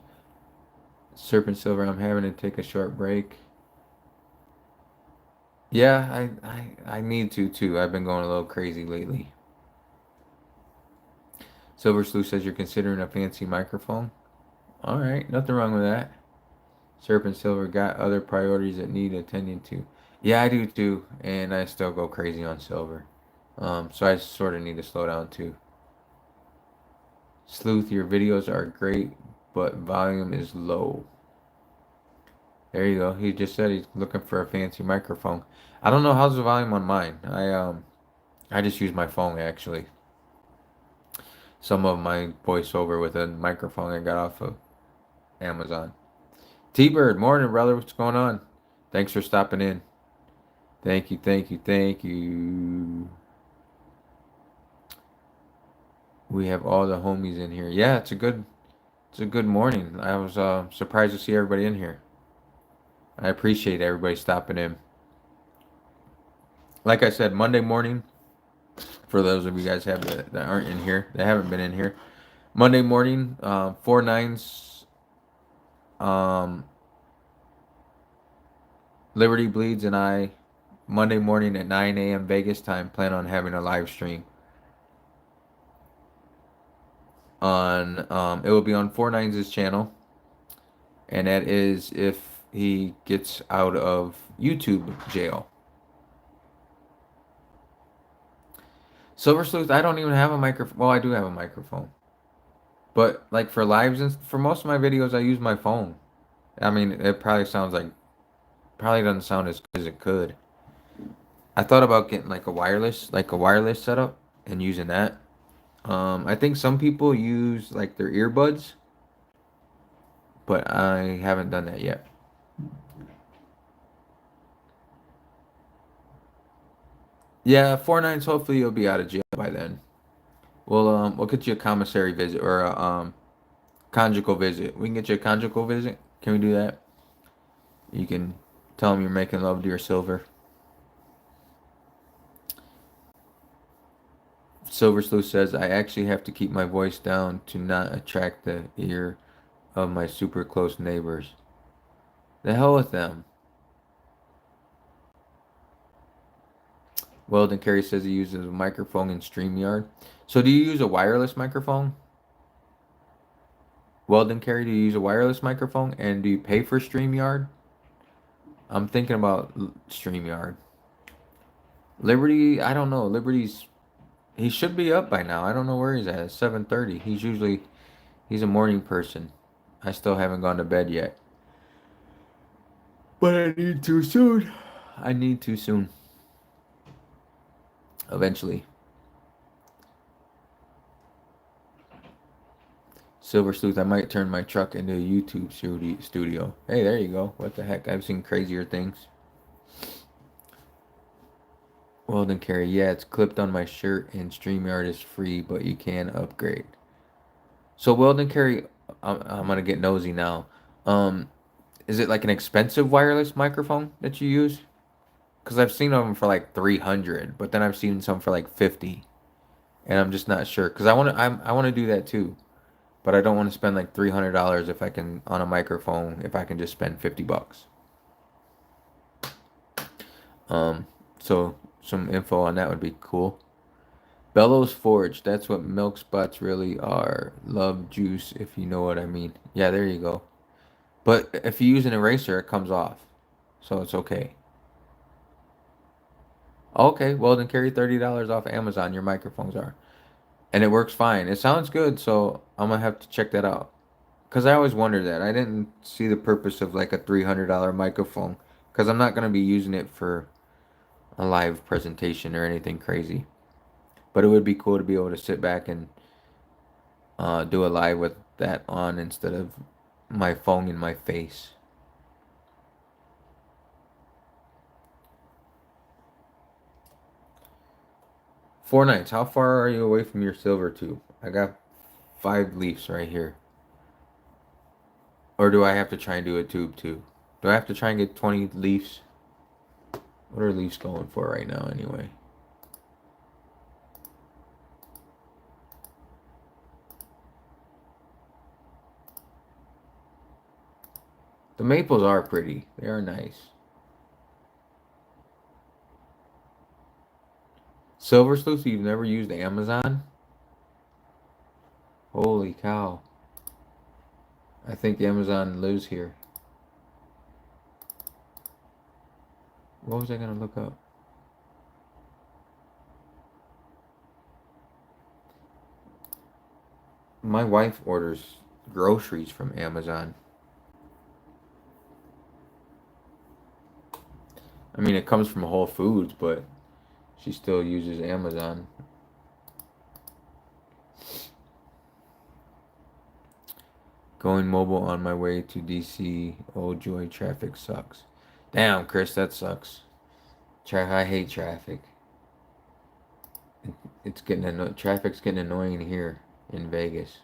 Serpent Silver, I'm having to take a short break. Yeah, I need to too. I've been going a little crazy lately. Silver Sleuth says you're considering a fancy microphone. All right, nothing wrong with that. Serpent Silver got other priorities that need attending to. Yeah, I do too, and I still go crazy on Silver. So I sort of need to slow down too. Sleuth, your videos are great, but volume is low. There you go. He just said he's looking for a fancy microphone. I don't know how's the volume on mine. I just use my phone actually. Some of my voiceover with a microphone I got off of Amazon. T-Bird, morning, brother. What's going on? Thanks for stopping in. Thank you, thank you, thank you. We have all the homies in here. Yeah, it's a good morning. I was surprised to see everybody in here. I appreciate everybody stopping in. Like I said, Monday morning, for those of you guys that aren't in here, that haven't been in here, Monday morning, 4 9s, um, Liberty Bleeds and I, Monday morning at 9 a.m. Vegas time, plan on having a live stream on, it will be on 4 9's channel, and that is if he gets out of YouTube jail. Silver Sleuth, I don't even have a microphone. Well, I do have a microphone. But like for lives and for most of my videos, I use my phone. I mean, it probably doesn't sound as good as it could. I thought about getting like a wireless setup and using that. I think some people use like their earbuds, but I haven't done that yet. Yeah, 4 9s. Hopefully you'll be out of jail by then. We'll get you a commissary visit or a conjugal visit. We can get you a conjugal visit. Can we do that? You can tell them you're making love to your silver. Silver Sleuth says, I actually have to keep my voice down to not attract the ear of my super close neighbors. The hell with them. Weldon Carey says he uses a microphone in StreamYard. So do you use a wireless microphone? Weldon Carey, do you use a wireless microphone? And do you pay for StreamYard? I'm thinking about StreamYard. Liberty, I don't know. He should be up by now. I don't know where he's at. It's 7:30. He's a morning person. I still haven't gone to bed yet. But I need to soon. I need to soon. Eventually. Silver Sleuth, I might turn my truck into a YouTube studio. Hey, there you go. What the heck? I've seen crazier things. Weldon Carey, yeah, it's clipped on my shirt and StreamYard is free, but you can upgrade. So Weldon Carey, I'm gonna get nosy now. Um, is it like an expensive wireless microphone that you use? Because I've seen them for like 300, but then I've seen some for like 50, and I'm just not sure. Because I want to do that too, but I don't want to spend like $300 if I can on a microphone if I can just spend $50. So some info on that would be cool. Bellows Forge, that's what milk spots really are. Love juice, if you know what I mean. Yeah, there you go. But if you use an eraser, it comes off, so it's okay. Okay, well then carry $30 off Amazon. Your microphones are, and it works fine. It sounds good, so I'm gonna have to check that out. Cause I always wondered that. I didn't see the purpose of like a $300 microphone, cause I'm not gonna be using it for a live presentation or anything crazy. But it would be cool to be able to sit back and do a live with that on instead of my phone in my face. Four nights. How far are you away from your silver tube? I got 5 leaves right here. Or do I have to try and do a tube too? Do I have to try and get 20 leaves? What are leaves going for right now anyway? The maples are pretty. They are nice. Silver sleuth, you've never used Amazon? Holy cow. I think Amazon lives here. What was I gonna look up? My wife orders groceries from Amazon. I mean, it comes from Whole Foods, but she still uses Amazon. Going mobile on my way to DC. Oh joy, traffic sucks. Damn, Chris, that sucks. I hate traffic. It's getting traffic's getting annoying here in Vegas.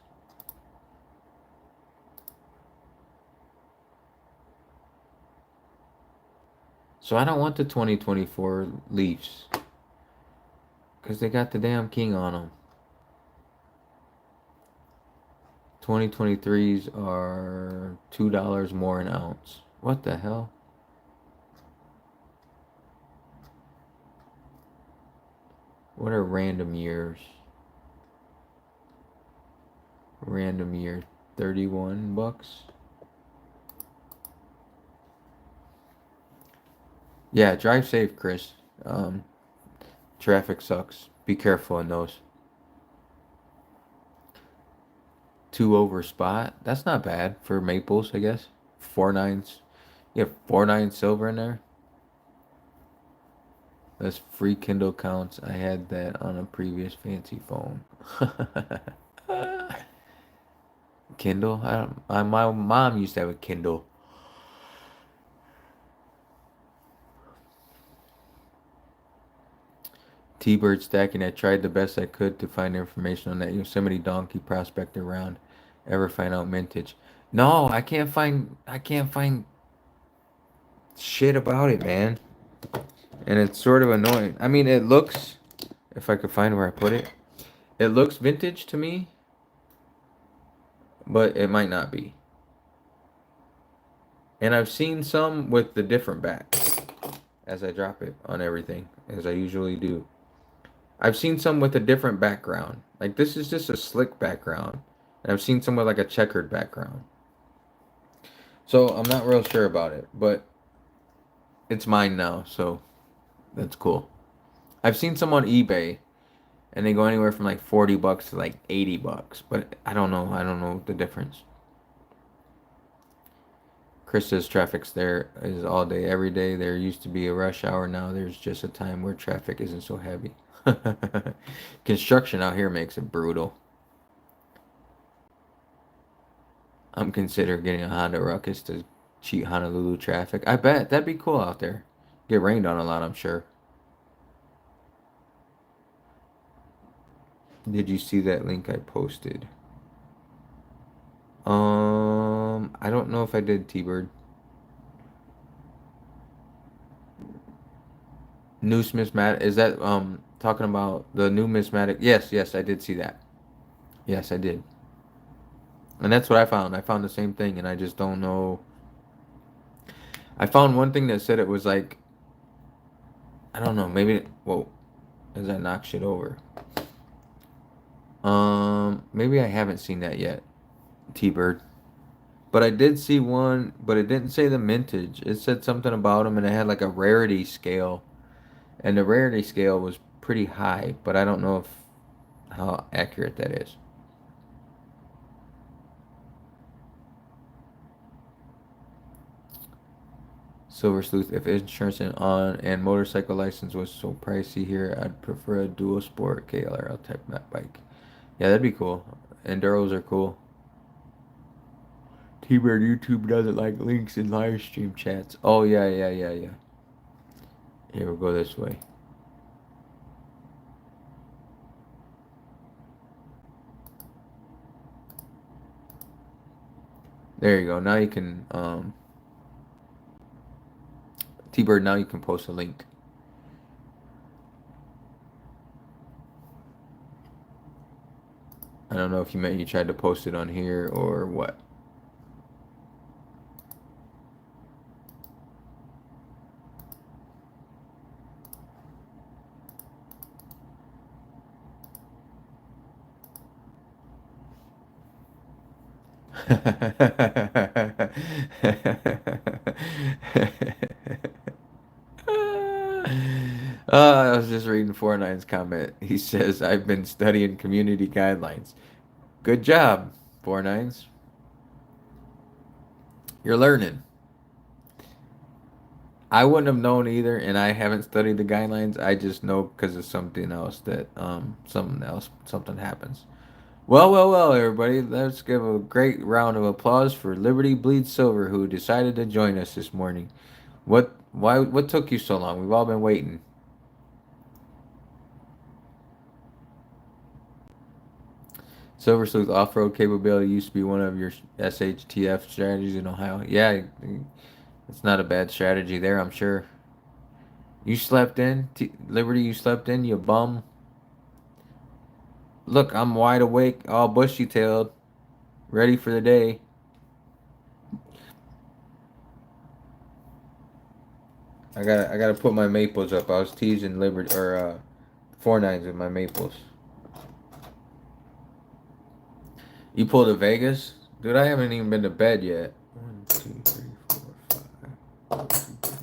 So I don't want the 2024 Leafs because they got the damn king on them. 2023s are $2 more an ounce. What the hell? What are random years? Random year, $31. Yeah, drive safe, Chris. Um, Traffic sucks. Be careful in those. 2 over spot. That's not bad for maples, I guess. 4 nines. You have 4 9 silver in there. That's free Kindle counts. I had that on a previous fancy phone. Kindle? I don't. My mom used to have a Kindle. T-bird stacking. I tried the best I could to find information on that Yosemite donkey prospect around. Ever find out mintage? No, I can't find. I can't find shit about it, man. And it's sort of annoying. I mean, it looks. If I could find where I put it, it looks vintage to me, but it might not be. And I've seen some with the different back as I drop it on everything, as I usually do. I've seen some with a different background. Like this is just a slick background. And I've seen some with like a checkered background. So I'm not real sure about it, but it's mine now, so that's cool. I've seen some on eBay and they go anywhere from like $40 to like $80, but I don't know. I don't know the difference. Chris says traffic's there is all day, every day. There used to be a rush hour. Now there's just a time where traffic isn't so heavy. Construction out here makes it brutal. I'm considering getting a Honda Ruckus to cheat Honolulu traffic. I bet that'd be cool out there. Get rained on a lot, I'm sure. Did you see that link I posted? I don't know if I did, T-Bird. New Smithmatic, is that talking about the new Numismatic? Yes, yes, I did see that. Yes, I did. And that's what I found. I found the same thing, and I just don't know. I found one thing that said it was like, I don't know, maybe, whoa, as I knock shit over. Maybe I haven't seen that yet, T-Bird. But I did see one, but it didn't say the mintage. It said something about them, and it had like a rarity scale. and the rarity scale was pretty high, but I don't know if how accurate that is. Silver Sleuth, if insurance and motorcycle license was so pricey here, I'd prefer a dual sport KLRL type bike. Yeah, that'd be cool. Enduros are cool. T-Bird YouTube doesn't like links in live stream chats. Oh, yeah, yeah, yeah, yeah. Here, we'll go this way. There you go. Now you can, T-Bird, now you can post a link. I don't know if you meant you tried to post it on here or what. I was just reading 49's comment. He says, I've been studying community guidelines. Good job, 49's. You're learning. I wouldn't have known either, and I haven't studied the guidelines. I just know because of something else that something happens. Well, well, well, everybody. Let's give a great round of applause for Liberty Bleeds Silver, who decided to join us this morning. What took you so long? We've all been waiting. Silver Sleuth off-road capability used to be one of your SHTF strategies in Ohio. Yeah, it's not a bad strategy there, I'm sure. You slept in, Liberty. You slept in, you bum. Look, I'm wide awake, all bushy-tailed, ready for the day. I gotta put my maples up. I was teasing Liberty or 49's with my maples. You pulled a Vegas? Dude, I haven't even been to bed yet. 1, 2, 3, 4, 5.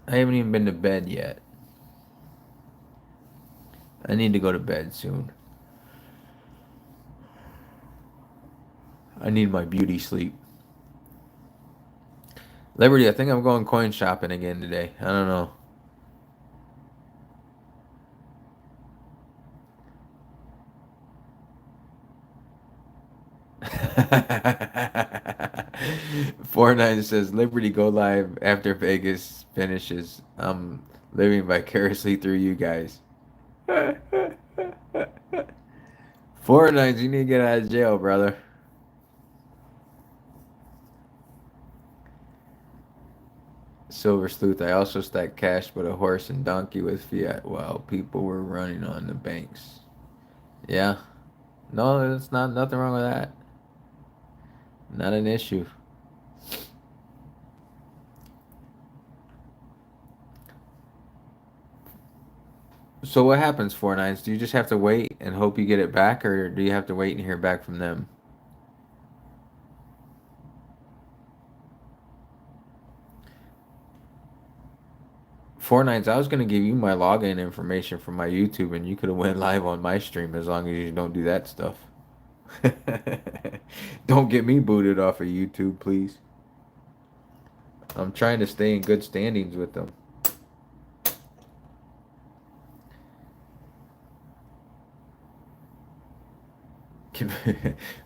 I haven't even been to bed yet. I need to go to bed soon. I need my beauty sleep. Liberty, I think I'm going coin shopping again today. I don't know. 49 says Liberty go live after Vegas finishes. I'm living vicariously through you guys. 49, you need to get out of jail, brother. Silver Sleuth, I also stacked cash but a horse and donkey with fiat while people were running on the banks. Yeah. No, there's not nothing wrong with that. Not an issue. So what happens, 49s? Do you just have to wait and hope you get it back, or do you have to wait and hear back from them? 49s, I was gonna give you my login information from my YouTube, and you could have went live on my stream as long as you don't do that stuff. Don't get me booted off of YouTube, please. I'm trying to stay in good standings with them.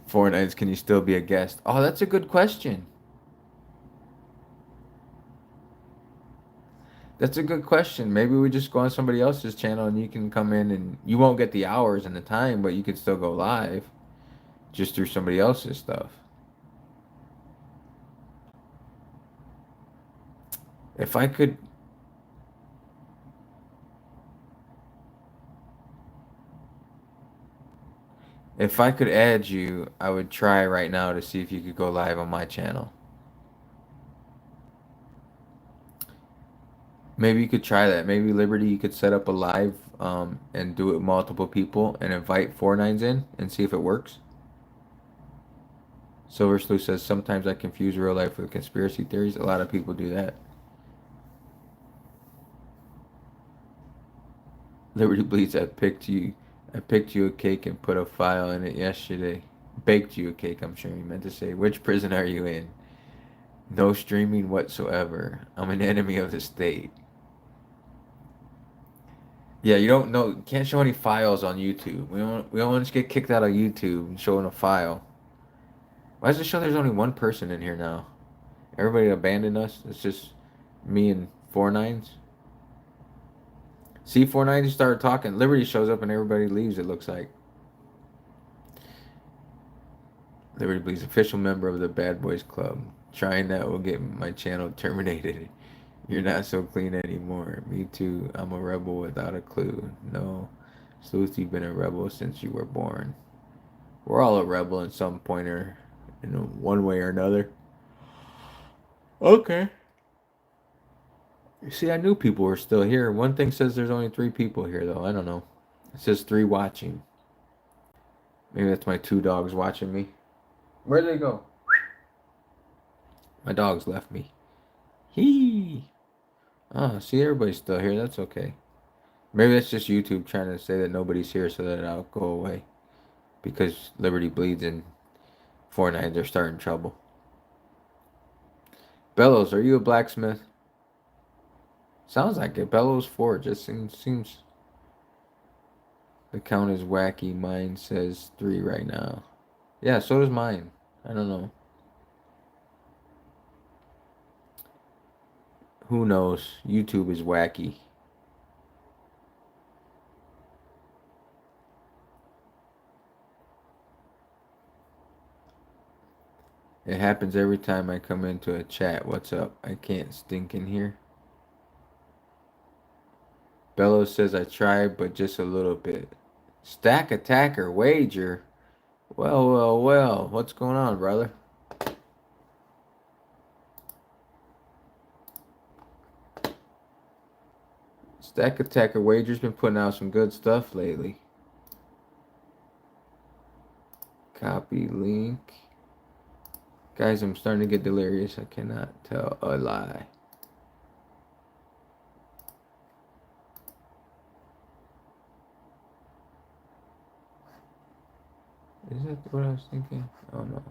49s, can you still be a guest? Oh, that's a good question. That's a good question. Maybe we just go on somebody else's channel and you can come in and you won't get the hours and the time, but you can still go live just through somebody else's stuff. If I could add you, I would try right now to see if you could go live on my channel. Maybe you could try that. Maybe Liberty, you could set up a live and do it with multiple people and invite 49s in and see if it works. Silver Sleuth says, sometimes I confuse real life with conspiracy theories. A lot of people do that. Liberty Bleeds, I picked you a cake and put a file in it yesterday. Baked you a cake, I'm sure he meant to say. Which prison are you in? No streaming whatsoever. I'm an enemy of the state. Yeah, you don't know. Can't show any files on YouTube. We don't want to get kicked out of YouTube and showing a file. Why does it show there's only one person in here now? Everybody abandoned us. It's just me and Four Nines. See, Four Nines started talking. Liberty shows up and everybody leaves. It looks like Liberty Bleeds, official member of the Bad Boys Club. Trying that will get my channel terminated. You're not so clean anymore. Me too. I'm a rebel without a clue. No, Sleuth, you've been a rebel since you were born. We're all a rebel in some point or in one way or another. Okay. You see, I knew people were still here. One thing says there's only 3 people here, though. I don't know. It says 3 watching. Maybe that's my 2 dogs watching me. Where'd they go? My dogs left me. Hee. Ah, see, everybody's still here. That's okay. Maybe that's just YouTube trying to say that nobody's here so that I'll go away. Because Liberty Bleeds and Fortnite, they're starting trouble. Bellows, are you a blacksmith? Sounds like it. Bellows Forge. It seems the count is wacky. Mine says 3 right now. Yeah, so does mine. I don't know. Who knows? YouTube is wacky. It happens every time I come into a chat. What's up? I can't stink in here. Bellows says I tried, but just a little bit. Stack attacker wager. Well, well, well. What's going on, brother? Stack attacker wager's been putting out some good stuff lately. Copy link. Guys, I'm starting to get delirious. I cannot tell a lie. Is that what I was thinking? Oh no.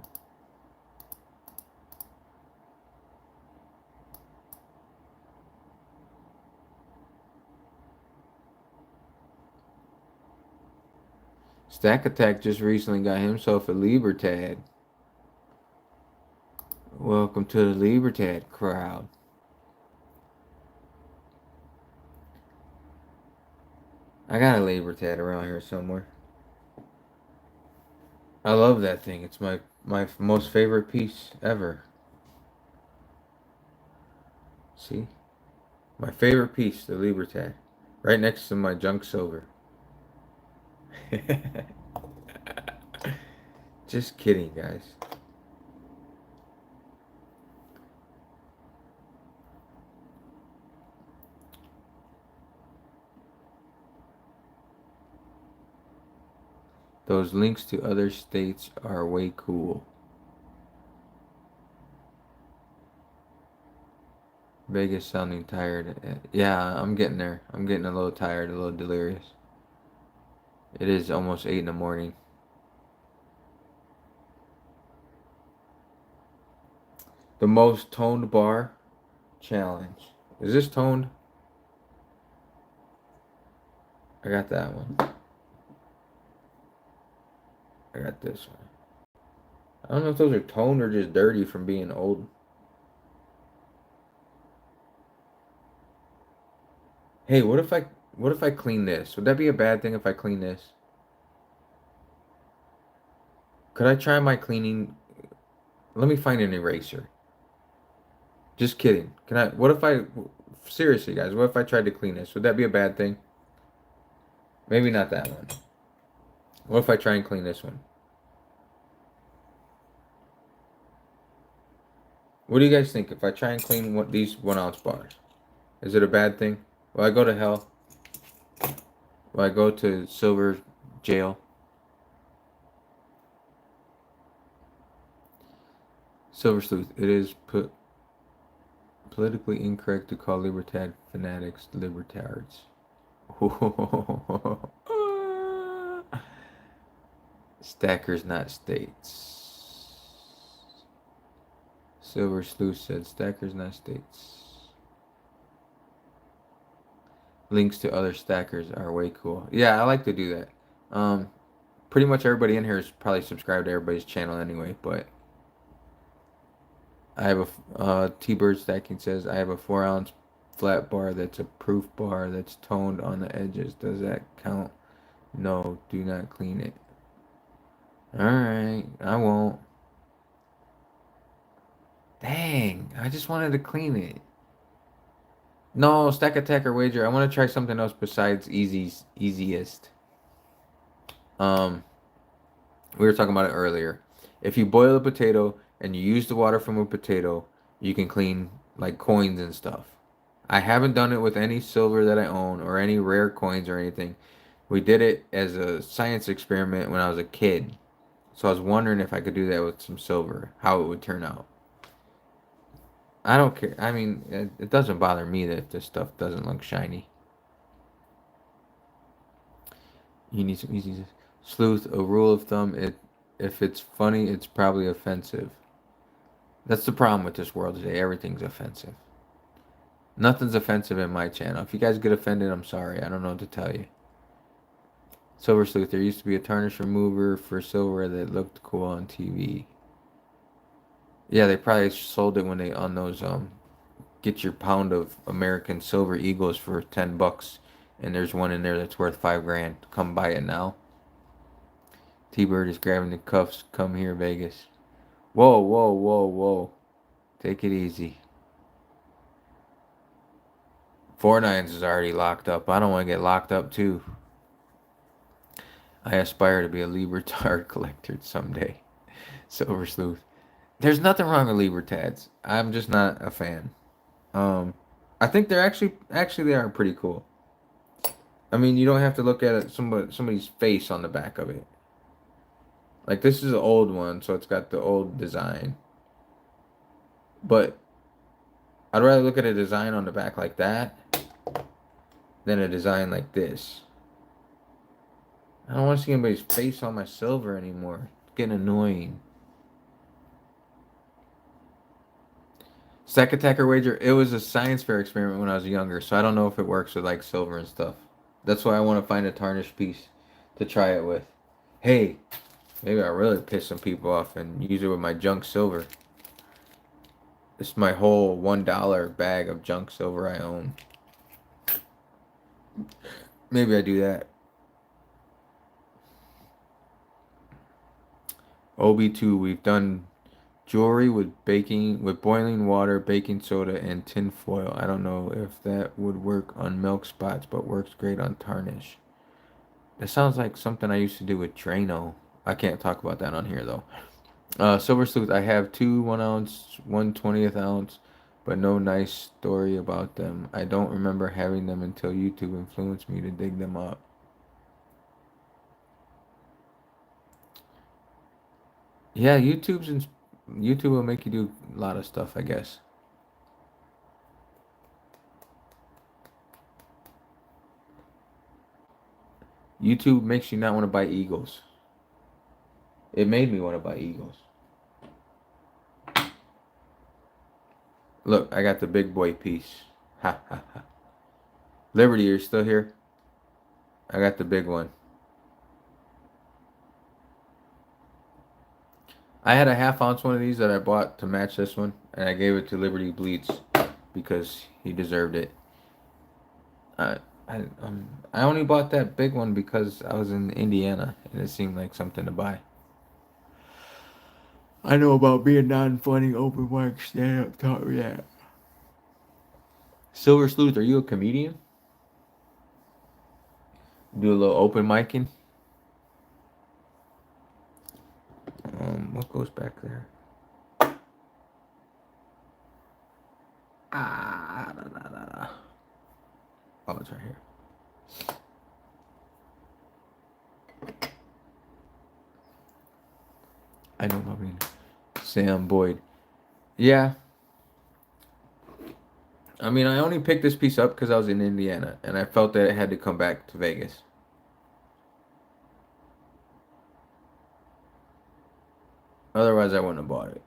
Stack Attack just recently got himself a Libertad. Welcome to the Libertad crowd. I got a Libertad around here somewhere. I love that thing. It's my most favorite piece ever. See? My favorite piece, the Libertad. Right next to my junk silver. Just kidding, guys. Those links to other states are way cool. Vegas sounding tired. Yeah, I'm getting there. I'm getting a little tired, a little delirious. It is almost 8 in the morning. The most toned bar challenge. Is this toned? I got that one. I got this one. I don't know if those are toned or just dirty from being old. Hey, what if I clean this? Would that be a bad thing if I clean this? Could I try my cleaning? Let me find an eraser. Just kidding. Can I? What if I? Seriously, guys, what if I tried to clean this? Would that be a bad thing? Maybe not that one. What if I try and clean this one? What do you guys think if I try and clean these 1 ounce bars? Is it a bad thing? Will I go to hell? Will I go to silver jail? Silver Sleuth. It is politically incorrect to call libertad fanatics libertards. Stackers, not states. Silver Sleuth said stackers, not states. Links to other stackers are way cool. Yeah, I like to do that. Pretty much everybody in here is probably subscribed to everybody's channel anyway, but I have a T-Bird Stacking says I have a 4-ounce flat bar that's a proof bar that's toned on the edges. Does that count? No, do not clean it. Alright, I won't. Dang, I just wanted to clean it. No, Stack Attacker Wager. I want to try something else besides easiest. We were talking about it earlier. If you boil a potato and you use the water from a potato, you can clean like coins and stuff. I haven't done it with any silver that I own or any rare coins or anything. We did it as a science experiment when I was a kid. So I was wondering if I could do that with some silver, how it would turn out. I don't care. I mean, it doesn't bother me that if this stuff doesn't look shiny. You need some easy sleuth. A rule of thumb: if it's funny, it's probably offensive. That's the problem with this world today. Everything's offensive. Nothing's offensive in my channel. If you guys get offended, I'm sorry. I don't know what to tell you. Silver Sleuth. There used to be a tarnish remover for silver that looked cool on TV. Yeah, they probably sold it when they on those get your pound of American Silver Eagles for $10, and there's one in there that's worth $5,000. Come buy it now. T-Bird is grabbing the cuffs. Come here, Vegas. Whoa, whoa, whoa, whoa. Take it easy. 4-9s is already locked up. I don't want to get locked up too. I aspire to be a Libertard collector someday. Silver Sleuth. There's nothing wrong with Libertads. I'm just not a fan. I think they're actually they are pretty cool. I mean, you don't have to look at it, somebody's face on the back of it. Like this is an old one, so it's got the old design. But I'd rather look at a design on the back like that than a design like this. I don't want to see anybody's face on my silver anymore. It's getting annoying. Stack Attacker Wager, it was a science fair experiment when I was younger, so I don't know if it works with like silver and stuff. That's why I want to find a tarnished piece to try it with. Hey, maybe I really piss some people off and use it with my junk silver. This is my whole $1 bag of junk silver I own. Maybe I do that. OB2, we've done jewelry with boiling water, baking soda, and tin foil. I don't know if that would work on milk spots, but works great on tarnish. That sounds like something I used to do with Drano. I can't talk about that on here though. Silver Sleuth, I have 2 1-ounce, 1/20th ounce, but no nice story about them. I don't remember having them until YouTube influenced me to dig them up. Yeah, YouTube will make you do a lot of stuff, I guess. YouTube makes you not want to buy Eagles. It made me want to buy Eagles. Look, I got the big boy piece. Ha ha ha. Liberty, you're still here? I got the big one. I had a 1/2 ounce one of these that I bought to match this one, and I gave it to Liberty Bleeds because he deserved it. I I only bought that big one because I was in Indiana and it seemed like something to buy. I know about being non-funny open mic stand up taught me that. Silver Sleuth, are you a comedian? Do a little open micing? What goes back there? Oh, it's right here. I know about being Sam Boyd. Yeah. I mean, I only picked this piece up because I was in Indiana and I felt that it had to come back to Vegas. Otherwise, I wouldn't have bought it.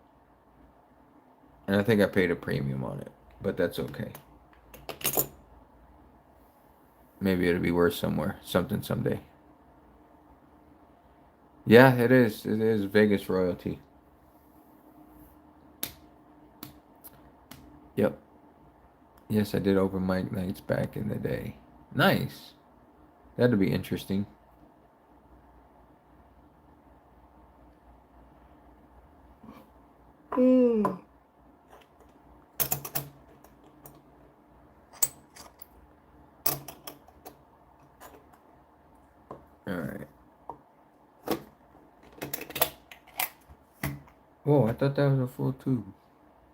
And I think I paid a premium on it, but that's okay. Maybe it'll be worth somewhere, something someday. Yeah, it is. It is Vegas royalty. Yep. Yes, I did open mic nights back in the day. Nice. That'd be interesting. Mm. All right. Whoa, I thought that was a full tube.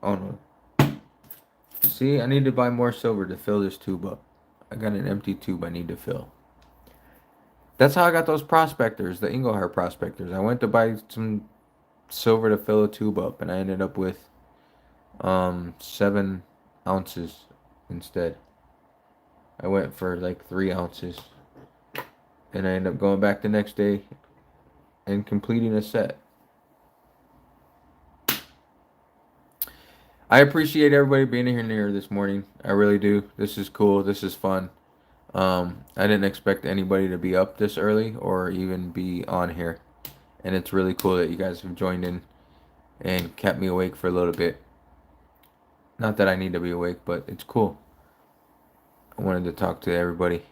Oh no. See, I need to buy more silver to fill this tube up. I got an empty tube I need to fill. That's how I got those prospectors, the Engelhart prospectors. I went to buy some silver to fill a tube up, and I ended up with 7 ounces instead. I went for like 3 ounces, and I ended up going back the next day and completing a set. I appreciate everybody being here this morning. I really do. This is cool. This is fun. I didn't expect anybody to be up this early or even be on here. And it's really cool that you guys have joined in and kept me awake for a little bit. Not that I need to be awake, but it's cool. I wanted to talk to everybody.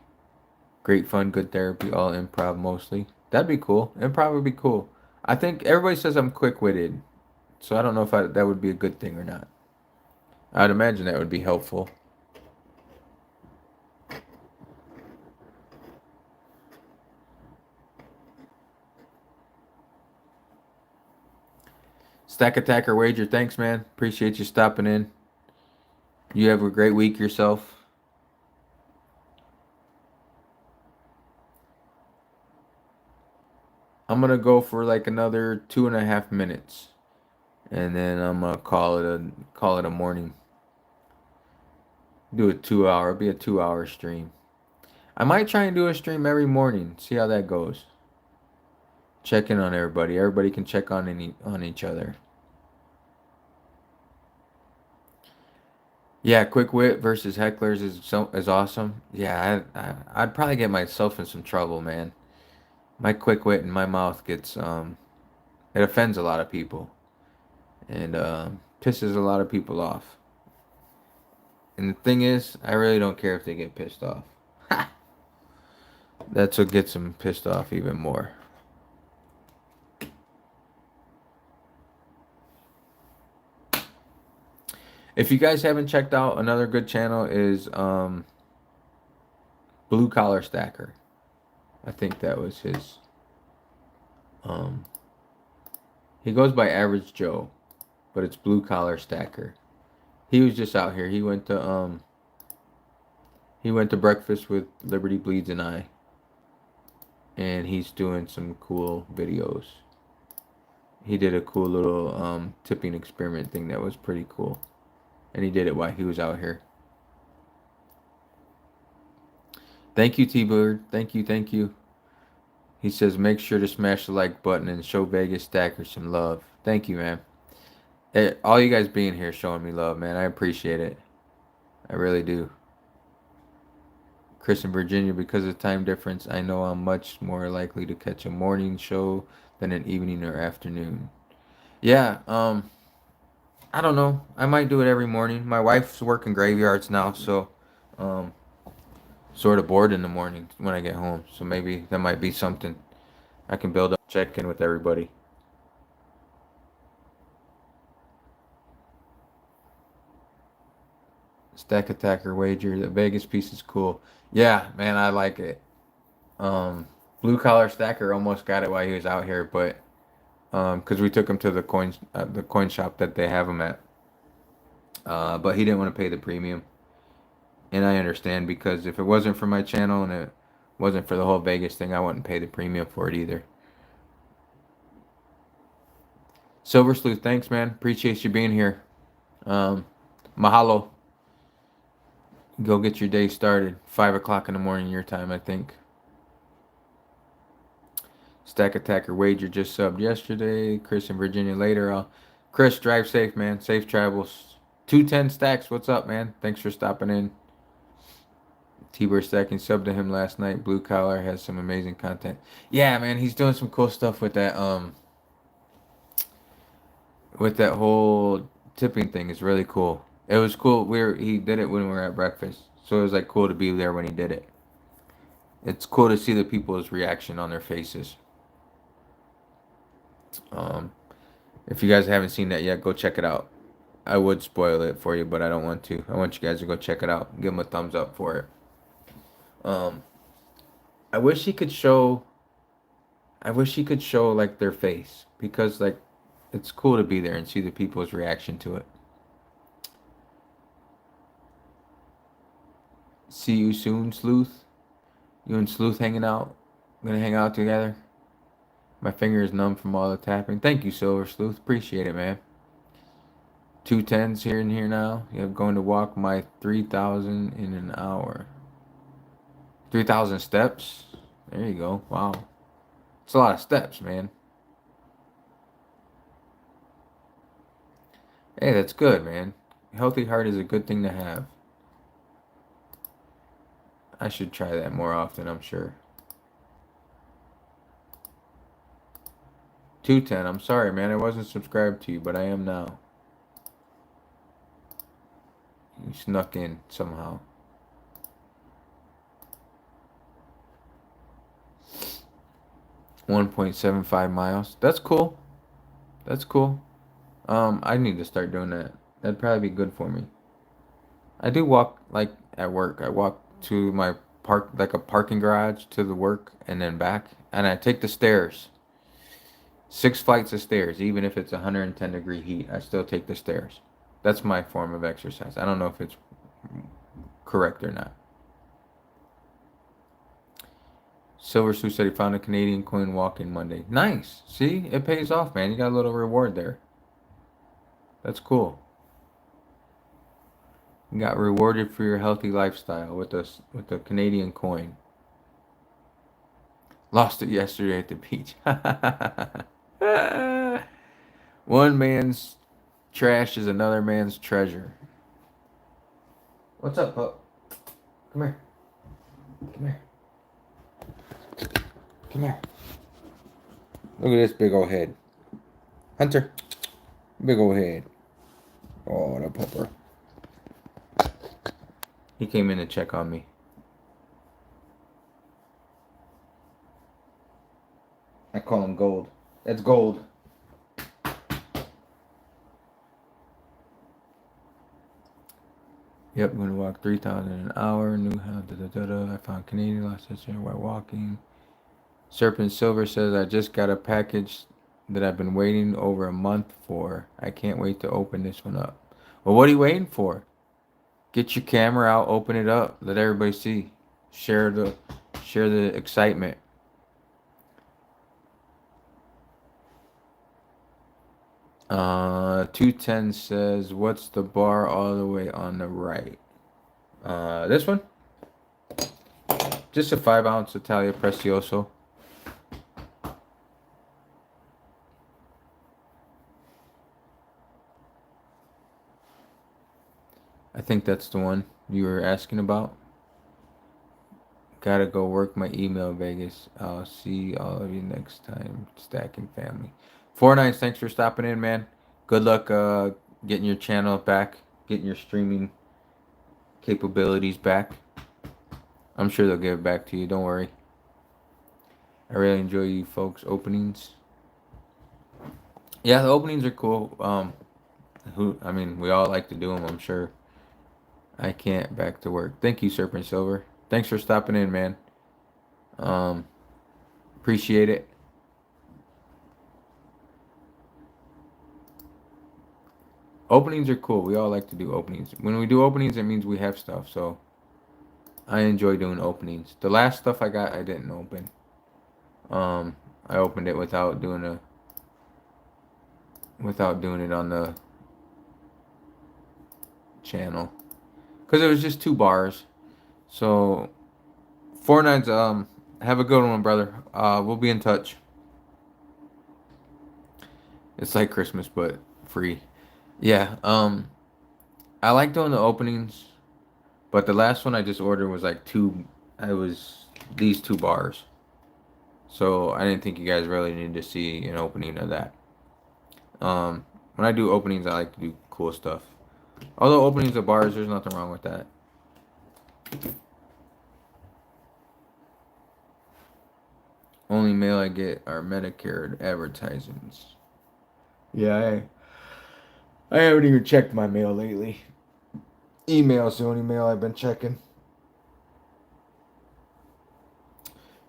Great fun, good therapy, all improv mostly. That'd be cool. Improv would be cool. I think everybody says I'm quick-witted, so I don't know if that would be a good thing or not. I'd imagine that would be helpful. Stack Attacker Wager, thanks, man. Appreciate you stopping in. You have a great week yourself. I'm gonna go for like another 2.5 minutes, and then I'm gonna call it a morning. Do a 2 hour. It'll be a 2 hour stream. I might try and do a stream every morning. See how that goes. Check in on everybody. Everybody can check on each other. Yeah, quick wit versus hecklers is awesome. Yeah, I'd probably get myself in some trouble, man. My quick wit in my mouth gets it offends a lot of people and pisses a lot of people off. And the thing is, I really don't care if they get pissed off. That's what gets them pissed off even more. If you guys haven't checked out, another good channel is Blue Collar Stacker. I think that was his. He goes by Average Joe, but it's Blue Collar Stacker. He was just out here. He went to breakfast with Liberty Bleeds and I, and he's doing some cool videos. He did a cool little tipping experiment thing that was pretty cool, and he did it while he was out here. Thank you, T-Bird. Thank you, thank you. He says, make sure to smash the like button and show Vegas Stacker some love. Thank you, man. All you guys being here showing me love, man. I appreciate it. I really do. Chris in Virginia, because of time difference, I know I'm much more likely to catch a morning show than an evening or afternoon. Yeah, I don't know. I might do it every morning. My wife's working graveyards now, so sort of bored in the morning when I get home. So maybe that might be something I can build up, check in with everybody. Stack Attacker Wager. The Vegas piece is cool. Yeah, man, I like it. Blue Collar Stacker almost got it while he was out here, but because we took him to the coin shop that they have him at. But he didn't want to pay the premium. And I understand, because if it wasn't for my channel and it wasn't for the whole Vegas thing, I wouldn't pay the premium for it either. Silver Sleuth, thanks, man. Appreciate you being here. Mahalo. Go get your day started. 5 o'clock in the morning your time, I think. Stack Attacker Wager just subbed yesterday. Chris in Virginia later. Chris, drive safe, man. Safe travels. 210 Stacks, what's up, man? Thanks for stopping in. T-Bird Stacking subbed to him last night. Blue Collar has some amazing content. Yeah, man, he's doing some cool stuff with that whole tipping thing. It's really cool. It was cool. He did it when we were at breakfast, so it was like cool to be there when he did it. It's cool to see the people's reaction on their faces. Um, if you guys haven't seen that yet, go check it out. I would spoil it for you, but I don't want to. I want you guys to go check it out. Give him a thumbs up for it. Um, I wish he could show. I wish he could show like their face because like it's cool to be there and see the people's reaction to it. See you soon, Sleuth. You and Sleuth hanging out. Gonna hang out together. My finger is numb from all the tapping. Thank you, Silver Sleuth. Appreciate it, man. 210s here and here now. Yeah, I'm going to walk my 3,000 in an hour. 3,000 steps. There you go. Wow. It's a lot of steps, man. Hey, that's good, man. Healthy heart is a good thing to have. I should try that more often, I'm sure. 210. I'm sorry, man. I wasn't subscribed to you, but I am now. You snuck in somehow. .75 miles. That's cool. That's cool. I need to start doing that. That'd probably be good for me. I do walk like at work. I walk to my like a parking garage to the work and then back, and I take the stairs. 6 flights of stairs, even if it's 110-degree heat, I still take the stairs. That's my form of exercise. I don't know if it's correct or not. Silver Sue said he found a Canadian coin walking Monday. Nice. See, it pays off, man. You got a little reward there. That's cool. You got rewarded for your healthy lifestyle with the Canadian coin. Lost it yesterday at the beach. One man's trash is another man's treasure. What's up, pup? Come here. Come here. Come here. Look at this big old head. Hunter. Big old head. Oh, that pupper. He came in to check on me. I call him Gold. That's Gold. Yep, I'm gonna walk 3,000 an hour. New how I found Canadian last year while walking. Serpent Silver says I just got a package that I've been waiting over a month for. I can't wait to open this one up. Well, what are you waiting for? Get your camera out, open it up, let everybody see. Share the excitement. Uh, 210 says, what's the bar all the way on the right? This one? Just a 5-ounce Italia Precioso. I think that's the one you were asking about. Gotta go work my email, Vegas. I'll see all of you next time. Stacking family. 49, thanks for stopping in, man. Good luck getting your channel back, getting your streaming capabilities back. I'm sure they'll give it back to you. Don't worry. I really enjoy you folks' openings. Yeah, the openings are cool. We all like to do them, I'm sure. I can't back to work. Thank you, Serpent Silver. Thanks for stopping in, man. Appreciate it. Openings are cool. We all like to do openings. When we do openings, it means we have stuff. So I enjoy doing openings. The last stuff I got, I didn't open. I opened it without doing it on the channel because it was just 2 bars. So Fortnite's have a good one, brother. We'll be in touch. It's like Christmas but free. Yeah. I like doing the openings, but the last one I just ordered was like two. I was these 2 bars. So I didn't think you guys really need to see an opening of that. When I do openings, I like to do cool stuff. Although openings of bars, there's nothing wrong with that. Only mail I get are Medicare advertisements. Yeah, I haven't even checked my mail lately. Email's the only mail I've been checking.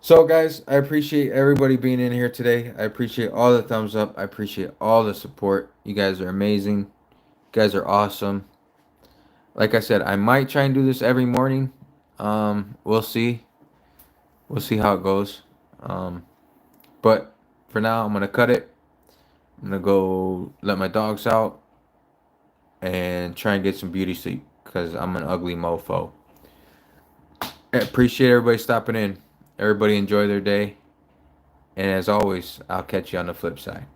So, guys, I appreciate everybody being in here today. I appreciate all the thumbs up. I appreciate all the support. You guys are amazing. You guys are awesome. Like I said, I might try and do this every morning. We'll see. We'll see how it goes. But for now, I'm gonna cut it. I'm gonna go let my dogs out and try and get some beauty sleep because I'm an ugly mofo. I appreciate everybody stopping in. Everybody enjoy their day. And as always, I'll catch you on the flip side.